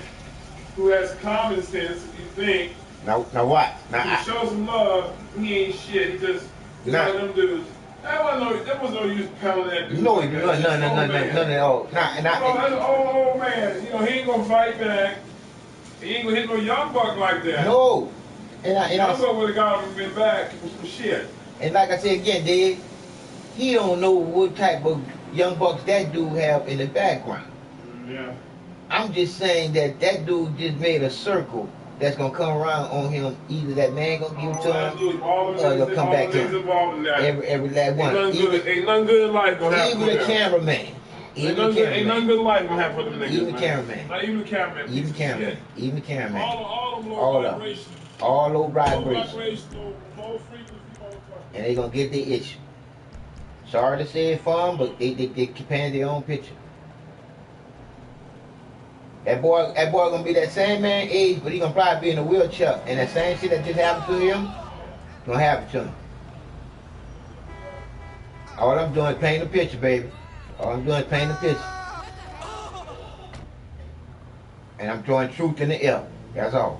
who has common sense, you think, Now what? to show some love, he ain't shit. He just one of them dudes. That was no use pounding that dude. No, like none at all. That's an old man. You know, he ain't gonna fight back. He ain't gonna hit no young buck like that. No. Young buck would have got him been back with some shit. And like I said again, Dave, he don't know what type of young bucks that dude have in the background. Yeah. I'm just saying that dude just made a circle that's gonna come around on him. Either that man gonna give it to him, or all it'll come the back to niggas him. involved in that. Every last one. Ain't nothing good in life gonna happen Even for the them. cameraman. Ain't nothing good in life gonna happen for them niggas. Even the man. cameraman. Not even the cameraman. Even the cameraman. Even the cameraman. All them low All vibrations. All low Low vibrations. vibrations, low frequency motherfuckers. And they gonna get the issue. Sorry to say it for them, but they paint their own picture. That boy gonna be that same man age, but he gonna probably be in a wheelchair. And that same shit that just happened to him, gonna happen to him. All I'm doing is painting a picture, baby. All I'm doing is painting a picture. And I'm throwing truth in the air. That's all.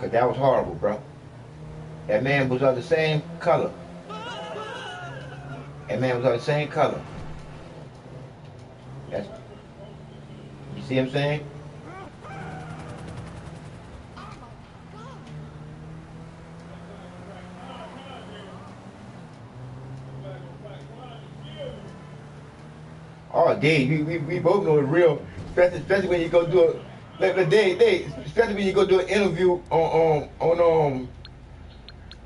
Cause that was horrible, bro. That man was of the same color. That man was of the same color. That's, you see what I'm saying? Oh, Dave, we both know it's real. Especially when you go do a especially when you go do an interview on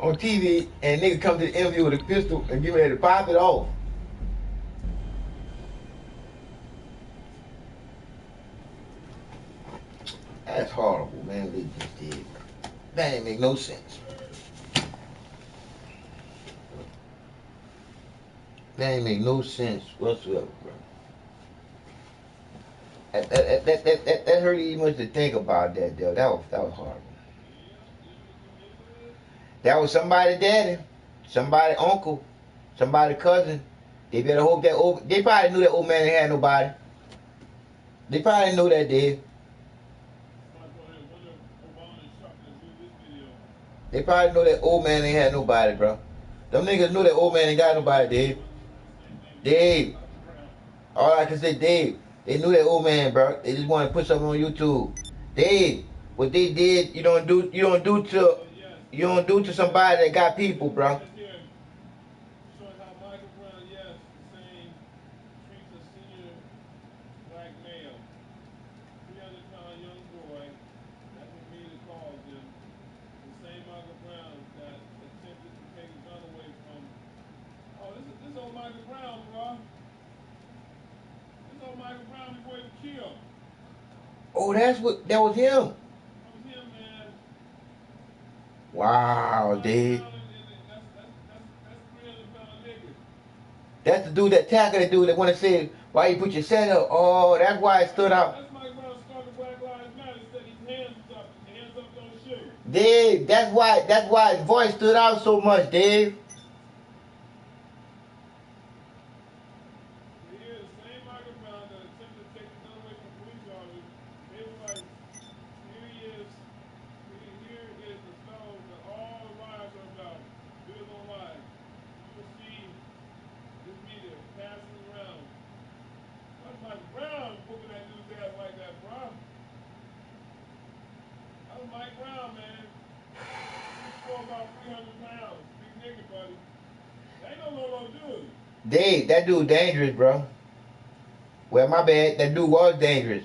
TV and nigga come to the interview with a pistol and get ready to pop it off. That's horrible, man. They just did. That ain't make no sense. That ain't make no sense whatsoever, bro. That hurt you much to think about that, though. That was horrible. That was somebody's daddy, somebody's uncle, somebody's cousin. They better hope that they probably knew that old man ain't had nobody. They probably knew that, Dave. They probably know that old man ain't had nobody, bro. Them niggas knew that old man ain't got nobody, Dave. Dave. All I can say, Dave. They knew that old man, bro. They just want to put something on YouTube. Dave, what they did, you don't do to somebody that got people, bro. Oh, that was him. Wow, Dave. That's the dude that tackled the dude that want to say, why you put your set up? Oh, that's why it stood out. Dave, that's why his voice stood out so much, Dave. Dave, that dude dangerous, bro. Well, my bad. That dude was dangerous.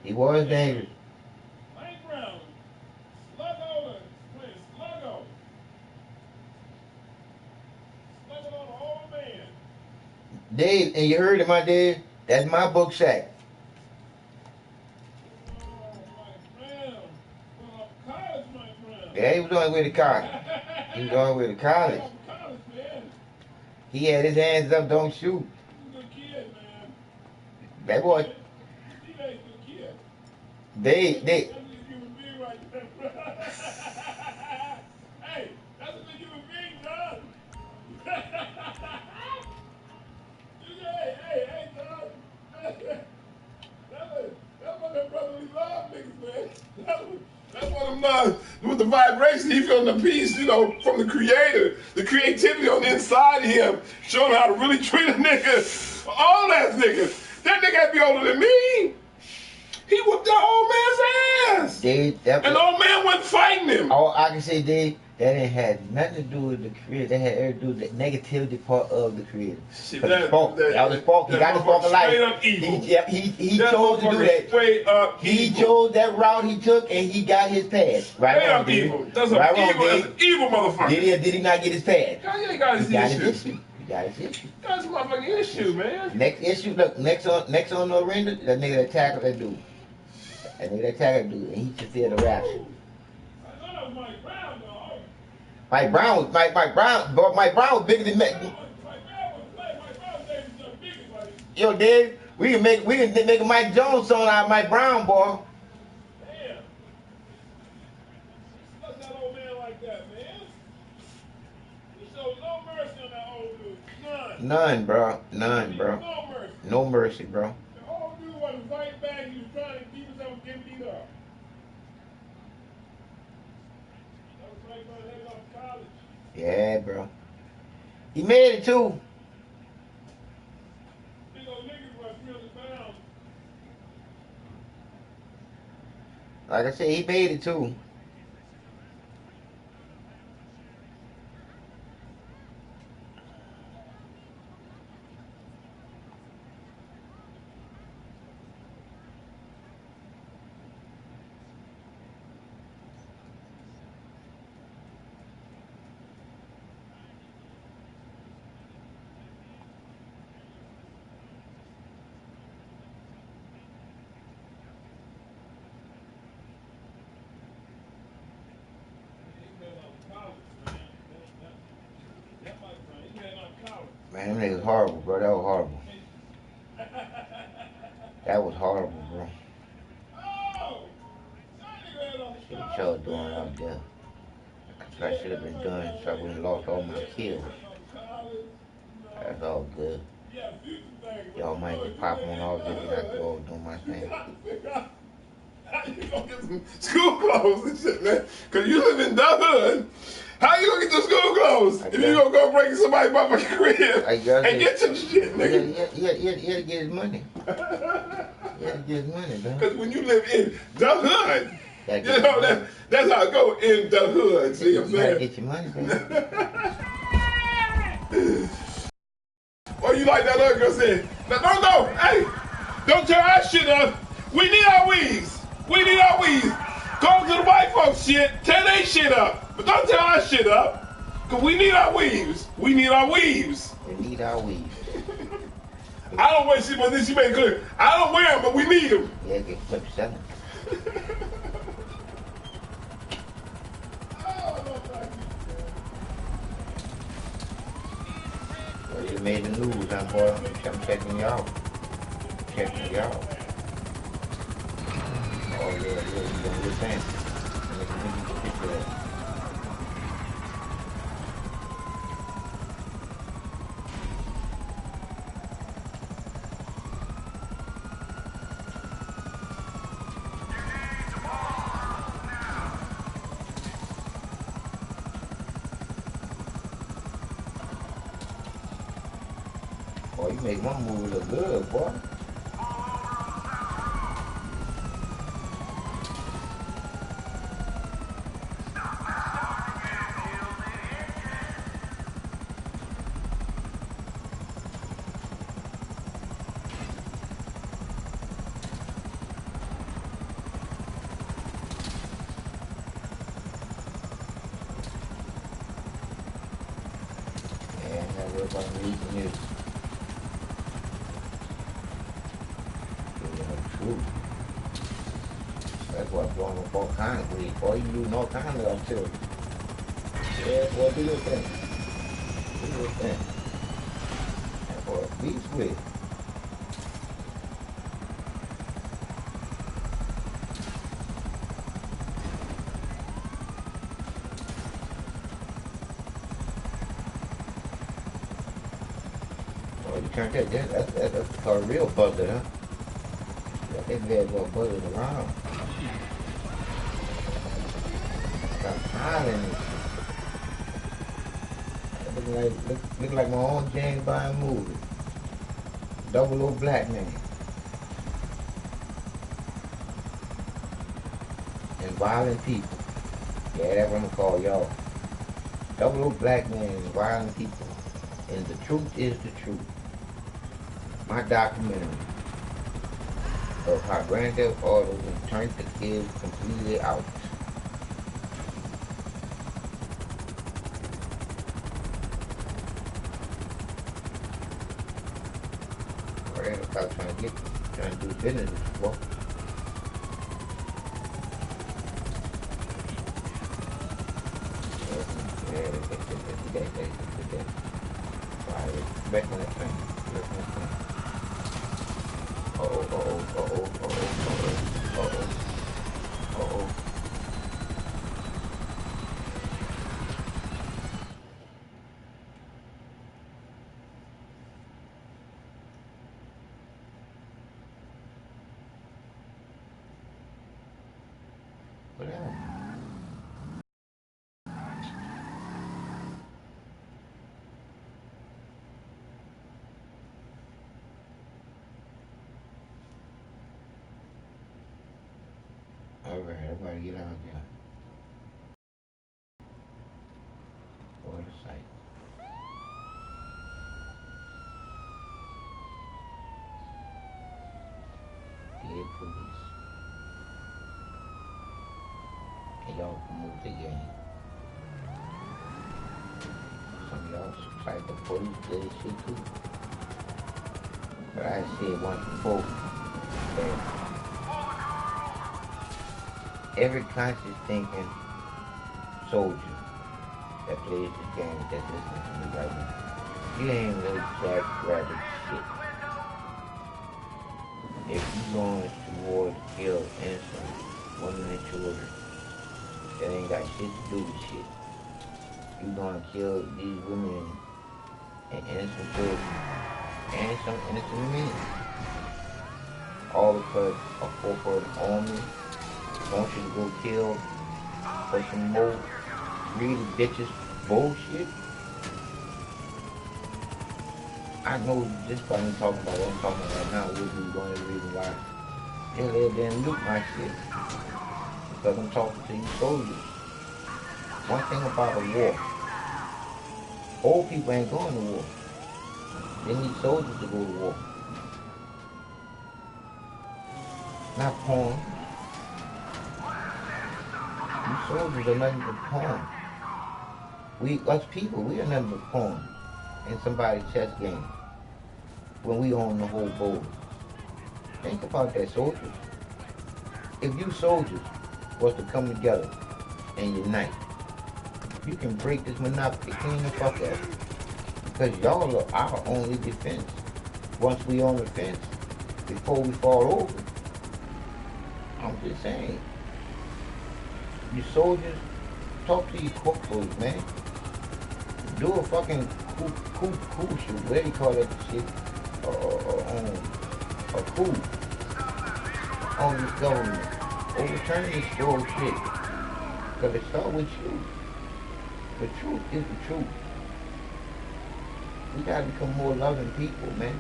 He was dangerous. Dave, and you heard it, my Dave? That's my book sack. Yeah, he was on his way to college. He was on his way to college. He had his hands up, don't shoot. That boy. They. Hey, that's a human being, John. Hey, John. That's one of them brotherly love niggas, man. That's one of them, with the vibration, he feeling the peace, from the creator, the creativity on the inside of him, showing how to really treat a nigga, all ass nigga. That nigga had to be older than me. He whooped that old man's ass. Dave, and the old man wasn't fighting him. All I can say, Dave, That ain't had nothing to do with the creator. That had everything to do with the negativity part of the creator. Shit, that was the spark. He got the spark of life. He chose to do that. Straight up he chose that route he took, and he got his pass. Right, straight up evil. That's right, an evil motherfucker. Did he not get his pass? Kanye got his issue. He got his issue. That's a motherfucking issue, man. Next issue, look, next on the arena, that nigga that tackled that dude. That nigga that tackled that dude, and he just did a rap. I thought it was Mike Brown, dog. Mike Brown was bigger than Mike. Yo, Dave, we can make a Mike Jones song out of Mike Brown, boy. Damn. What's that old man like that, man? He showed no mercy on that old dude. None, bro. No mercy. No mercy, bro. The old dude wasn't fighting back. He was trying to keep himself from getting beat up. That was Mike Brown heading off to college. Yeah, bro. He made it too. Big old niggas was 300 pounds. Like I said, he made it too. Man, them niggas horrible, bro. That was horrible. That was horrible, bro. Shit what y'all doing out there. I should have been done so I wouldn't have lost all my kills. That's all good. Y'all might get popping on all this and I go doing my thing. How you gonna get some school clothes and shit, man? Cause you live in the hood. How you gonna get your school clothes if you gonna go break somebody's motherfucking crib and get your shit, nigga? He had to get his money. He had to get his money, dog. Cause when you live in the hood, you know that's how it go in the hood. See what I'm saying? You gotta get your money, baby. Or you like that other girl said, don't go, hey, don't tear our shit up. We need our weaves. We need our weaves. Go to the white folks shit, tear their shit up. But don't tear our shit up. Cause we need our weaves. We need our weaves. We need our weaves. I don't wear shit, but then she made it clear. I don't wear them, but we need them. Yeah, get flip selling. Well, you made the news, huh, boy? I'm checking y'all. Checking y'all. Oh, yeah, you're doing good thing. Let me get a picture of that. Boy, you make one movie look good, boy. Yeah, that's what I'm reading news. True. That's why I'm going up all kinds of weed. Boy, you do all kinds of artillery. Yeah, boy, do your thing. Do your thing. That boy, beats with. Oh, you turned that. That's called a real buzzer, huh? That bad boy buzzing around. Got smiling. Look like my own James Bond movie. 00 Black Man. And violent people. Yeah, that's what I'm gonna call y'all. Double black man and violent people. And the truth is the truth. My documentary of how Grand Theft Auto turned the kids completely out. Or they stop trying to do business before. Back on that thing. Uh-oh. What else? Alright, everybody get out there. What a sight. Dead police. And y'all promote the game. Some of y'all fight the police did this shit too. But I said once before that every conscious thinking soldier that plays this game that's listening to me right now, you ain't no jack rabbit shit. If you going towards kill innocent women and children that ain't got shit to do with shit, you gonna kill these women and innocent children and some innocent men. All because a corporate army wants you to go kill for some more really bitches bullshit. I know just by me talking about what I'm talking about right now would be one of the reasons why they let them loot my shit. Because I'm talking to you soldiers. One thing about a war, old people ain't going to war. They need soldiers to go to war. Not pawns. You soldiers are nothing but pawns. Us people, we are nothing but pawns in somebody's chess game when we own the whole board. Think about that, soldiers. If you soldiers was to come together and unite, you can break this monopoly clean the fuck up. Because y'all are our only defense. Once we on the fence, before we fall over, I'm just saying. You soldiers, talk to your corporals, man. Do a fucking coup shoot. What do you call that shit? A coup on this government. Overturn this bullshit. Because it starts with you. The truth is the truth. We gotta become more loving people, man.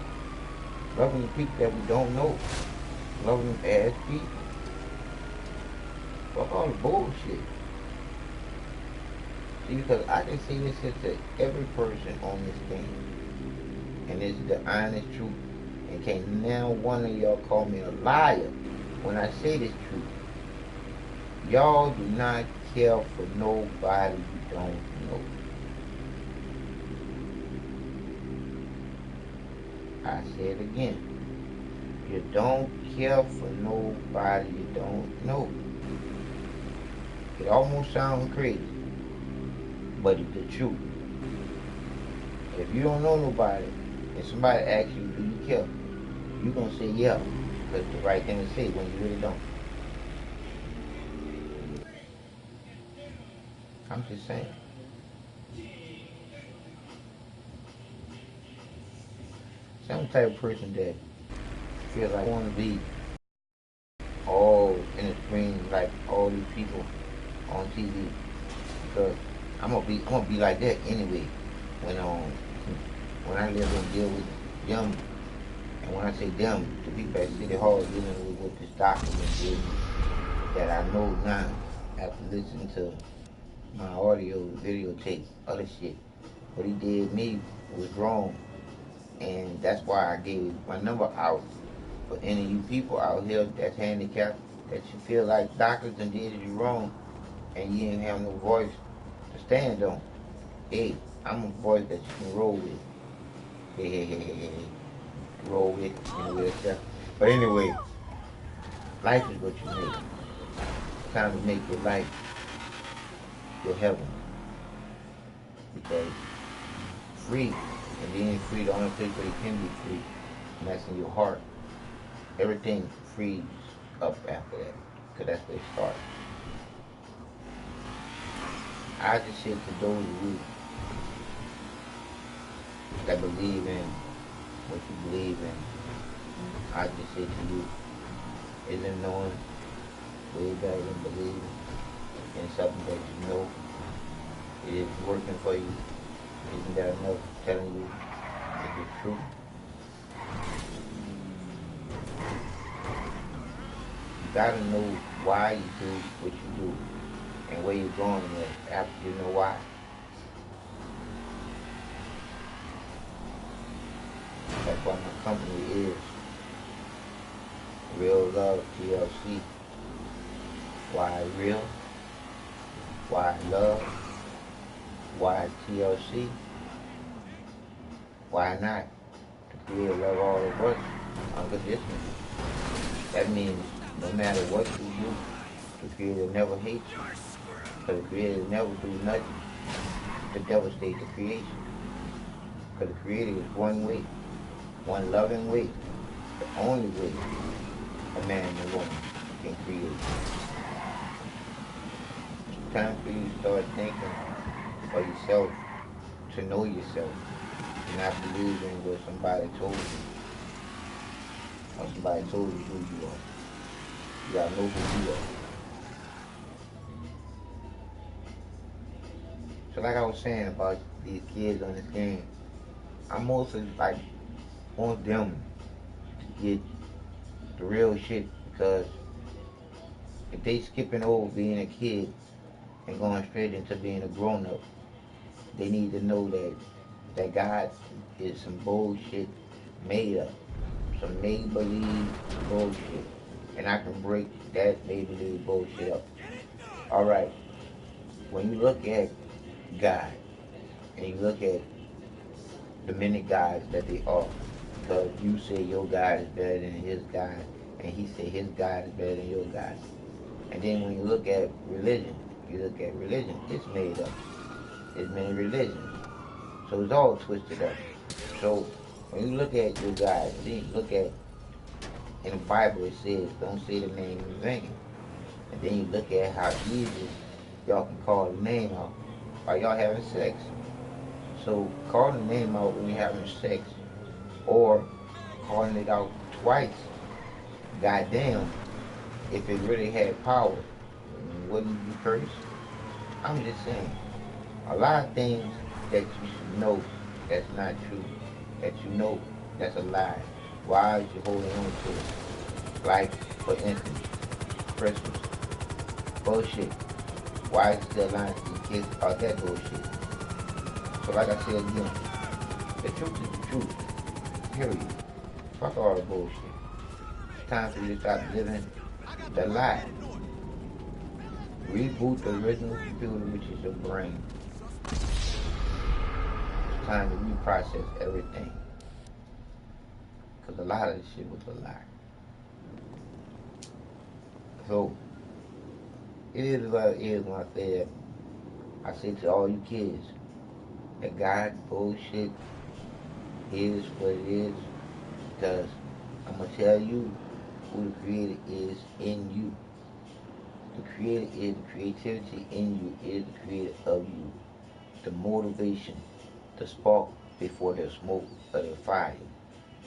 Loving the people that we don't know. Loving them as people. Fuck all the bullshit. See, because I can say this to every person on this thing. And it's the honest truth. And can't now one of y'all call me a liar when I say this truth. Y'all do not care for nobody you don't know. I say it again. You don't care for nobody you don't know. It almost sounds crazy, but it's the truth. If you don't know nobody, and somebody asks you, do you care? You're going to say yeah, because it's the right thing to say when you really don't. I'm just saying. Some type of person that feels like I want to be all in the screen like all these people on TV, because I'm gonna be like that anyway. When I live and deal with them, and when I say them, the people at City Hall dealing with this document that I know now after listening to my audio, videotape, other shit. What he did me was wrong, and that's why I gave my number out for any of you people out here that's handicapped, that you feel like doctors done did you wrong, and you didn't have no voice to stand on. Hey, I'm a voice that you can roll with. Hey, hey, hey, hey, hey. Roll with in a wheelchair. But anyway, life is what you make. It's time to make your life your heaven. Because free, and being free, the only place where you can be free, and that's in your heart. Everything frees up after that, because that's where it starts. I just say to those of you that believe in what you believe in, I just say to you, isn't knowing way better than believing in something that you know it is working for you? Isn't that enough telling you it is true? You gotta know why you do what you do and where you're going with after you know why. That's why my company is Real Love TLC. Why real? Why love? Why TLC? Why not? The Creator love all of us unconditionally. That means no matter what you do, the Creator never hates you. Because the Creator never do nothing to devastate the creation. Because the Creator is one way, one loving way, the only way a man and a woman can create. It's time for you to start thinking for yourself, to know yourself, and not believe in what somebody told you, or somebody told you who you are. You gotta know who you are. So like I was saying about these kids on this game, I mostly like want them to get the real shit, because if they skipping over being a kid and going straight into being a grown up, they need to know that God is some bullshit made up, some make believe bullshit, and I can break that make believe bullshit up. All right, when you look at God and you look at the many gods that they are, because you say your God is better than his God, and he say his God is better than your God. And then when you look at religion, it's made up. There's many religions. So it's all twisted up. So when you look at your God, then you look at, in the Bible it says, don't say the name in vain. And then you look at how easy y'all can call the name out while y'all having sex. So calling the name out when you're having sex, or calling it out twice, goddamn, if it really had power, wouldn't you curse? I'm just saying, a lot of things that you should know that's not true, that you know that's a lie. Why is you holding on to it? Like, for instance, Christmas. Bullshit. Why is you still lying to your kids about that bullshit? So like I said again, the truth is the truth. Period. Fuck all the bullshit. It's time for you to stop living the lie. Reboot the original computer, which is your brain. It's time to reprocess everything. Because a lot of this shit was a lie. So, it is what it is when I say that. I say to all you kids, that God bullshit is what it is. Because I'm going to tell you who the Creator is in you. The Creator is the creativity in you, is the Creator of you. The motivation, the spark before the smoke of the fire.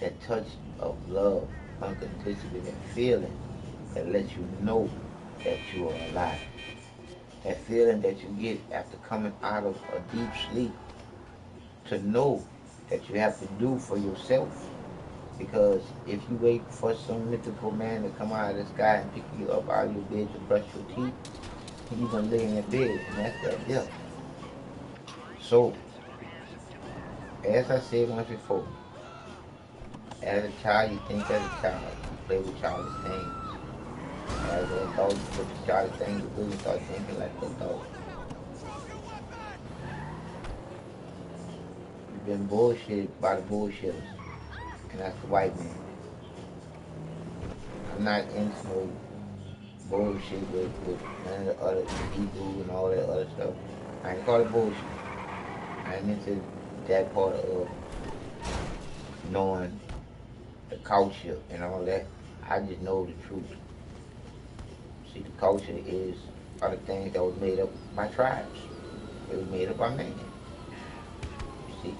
That touch of love, unconditionally, that feeling that lets you know that you are alive. That feeling that you get after coming out of a deep sleep, to know that you have to do for yourself. Because if you wait for some mythical man to come out of the sky and pick you up out of your bed to brush your teeth, You're gonna lay in that bed, and that's that death. So, as I said once before, as a child, you think as a child, you play with childish things. As an adult, you put the childish things away and start thinking like an adult. You've been bullshitted by the bullshitters, and that's the white man. I'm not into no bullshit with none of the other Hebrew and all that other stuff. I ain't call it bullshit. I ain't into that part of knowing the culture and all that. I just know the truth. See, the culture is other things that was made up by tribes. It was made up by man. See,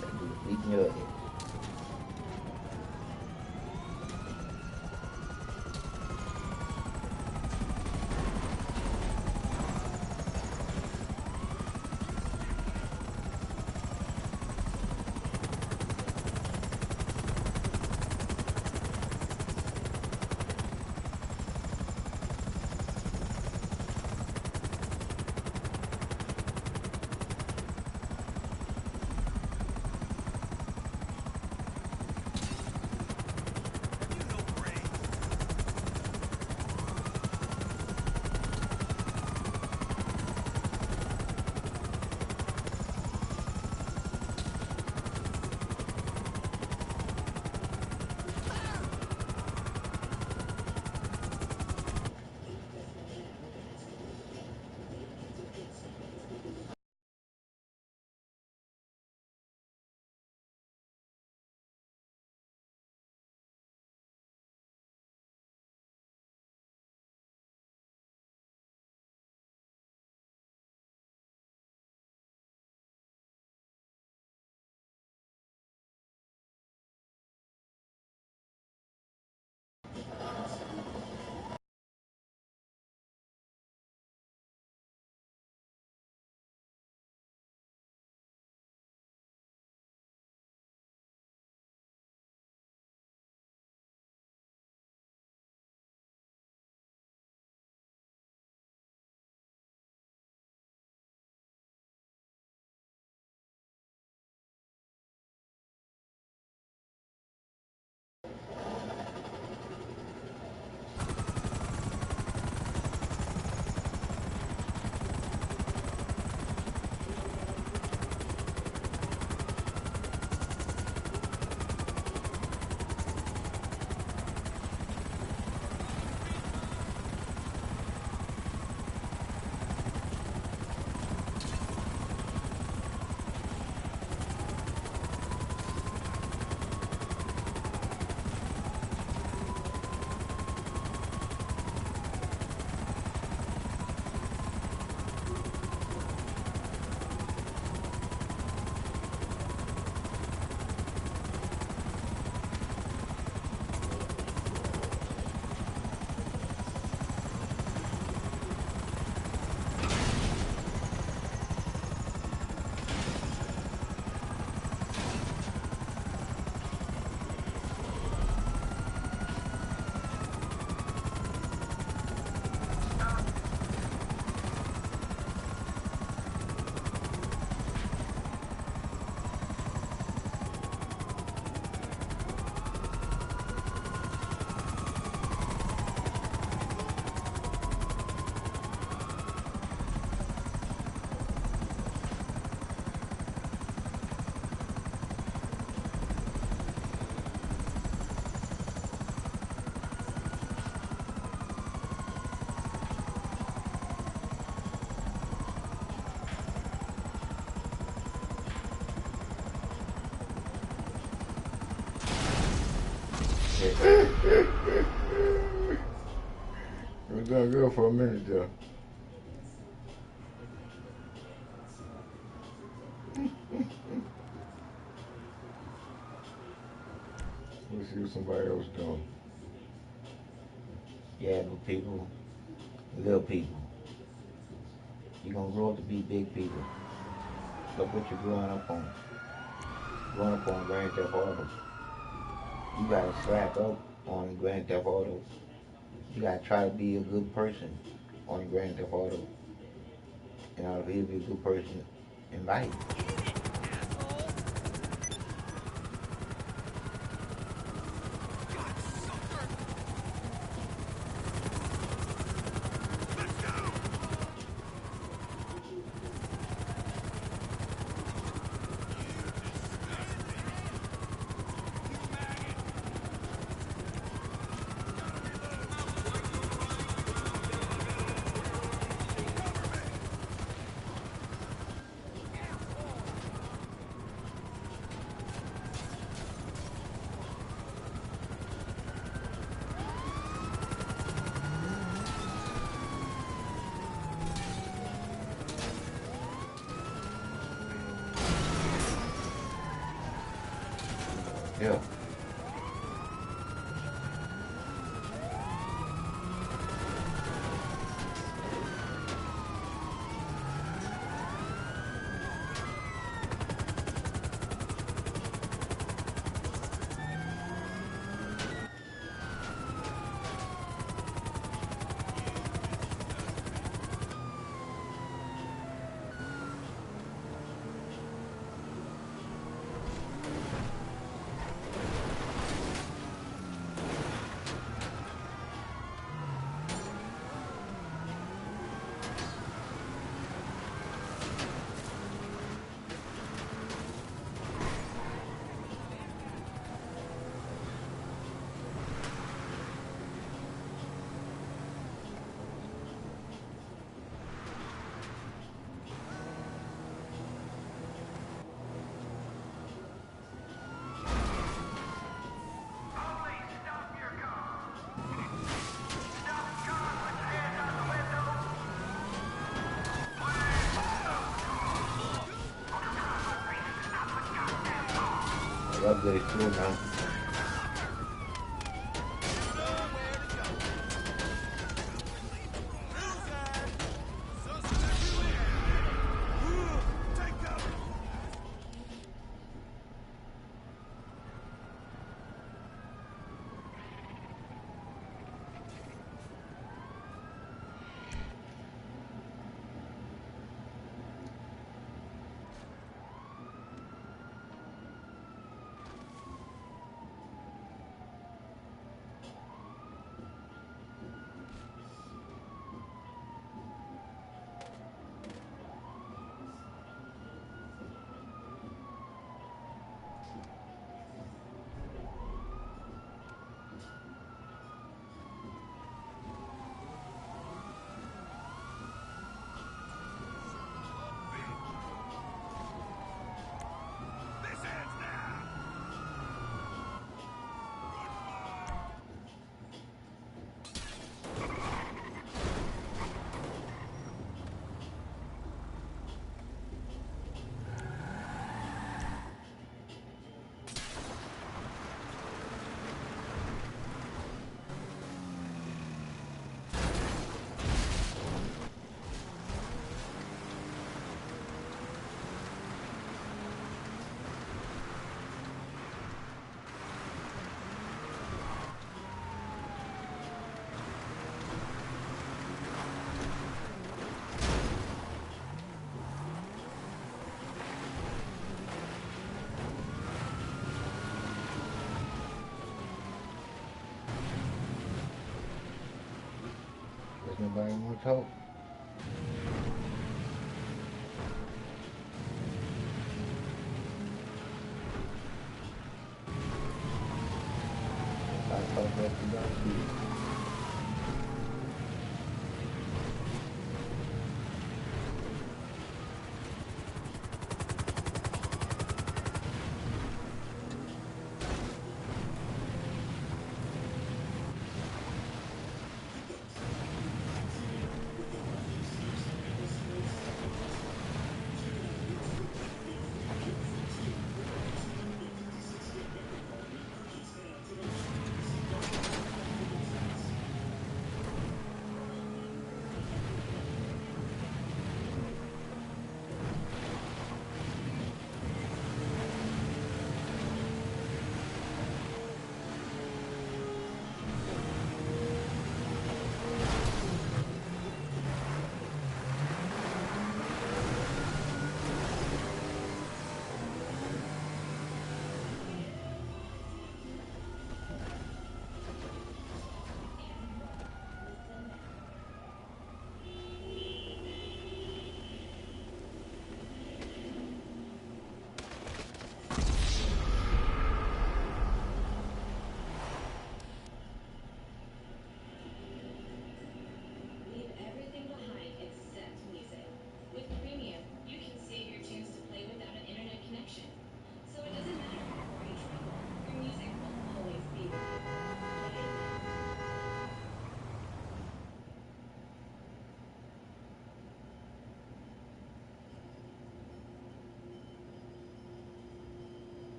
that dude beating your head. It was done good for a minute there. Let's see what somebody else doing. Yeah, but people Little people. You're gonna grow up to be big people. Look what you're growing up on. Growing up on Grand Theft Auto. You gotta slack up on Grand Theft Auto. You gotta try to be a good person on Grand Theft Auto. In order for you to be a good person in life. Yeah. I upgrade too now. There's nobody want to talk. I talk back to y'all.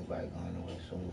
nobody going nowhere soon.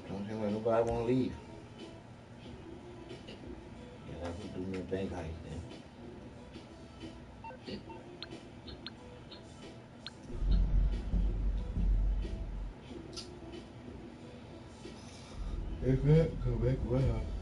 Don't seem like nobody want to leave. Guess I could do me a bank heist then. If not, go back to my house.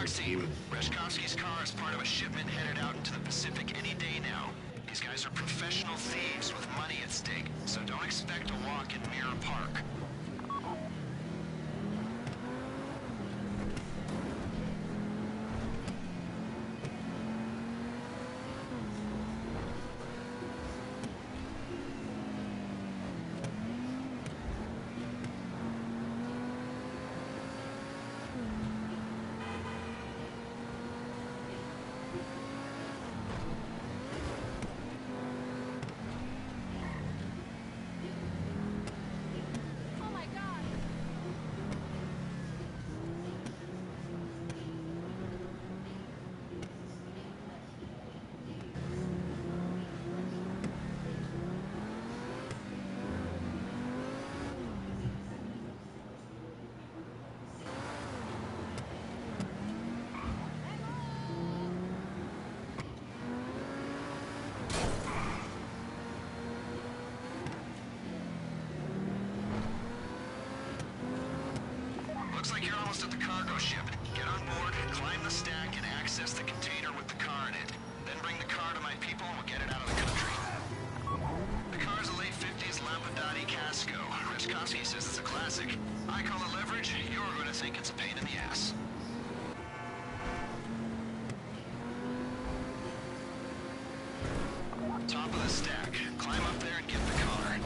was Talks team. good. Reshkovsky's car is part of a shipment headed out into the Pacific any day now. These guys are professional thieves with money at stake, so don't expect a walk in Mirror Park. Looks like you're almost at the cargo ship. Get on board, climb the stack, and access the container with the car in it. Then bring the car to my people and we'll get it out of the country. The car's a late 50s Lampadati Casco. Reshkovsky says it's a classic. I call it leverage. You're going to think it's a pain in the ass. Top of the stack. Climb up there and get the car.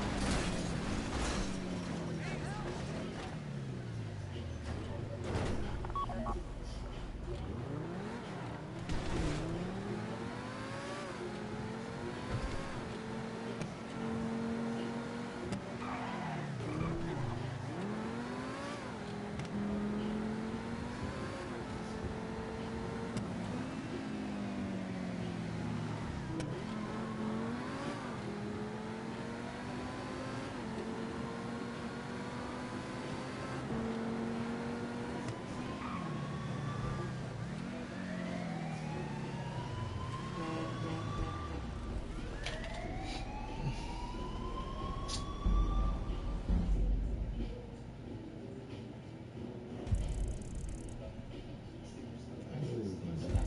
I knew he was gonna die.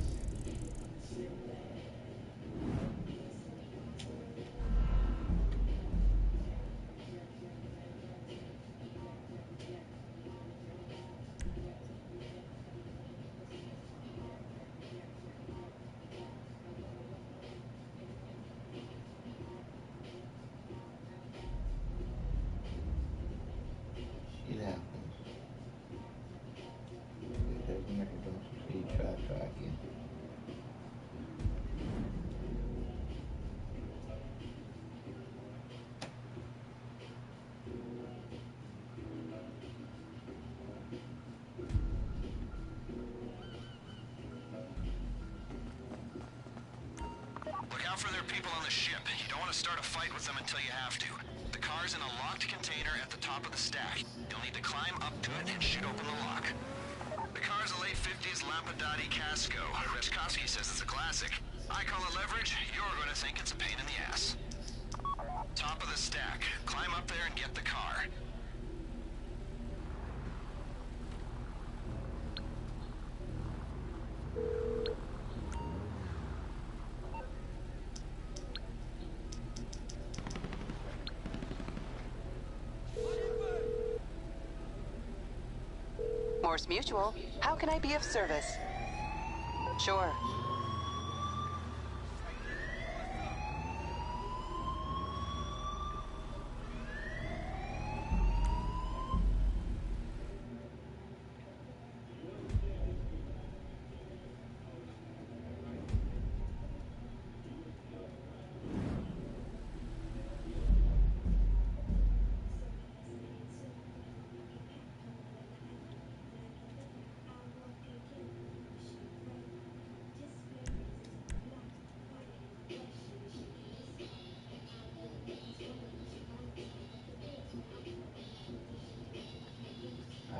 Shit happens. Every night don't succeed, try again. Look out for their people on the ship. You don't want to start a fight with them until you have to. The car's in a locked container at the top of the stack. You'll need to climb up to it and shoot open the lock. The car's a late 50s Lampadati Casco. Reshkovsky says it's a classic. I call it leverage. You're going to think it's a pain in the ass. Top of the stack. Climb up there and get the car. Morse Mutual, how can I be of service? Sure.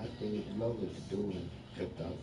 I think it's logo to do and flipped out.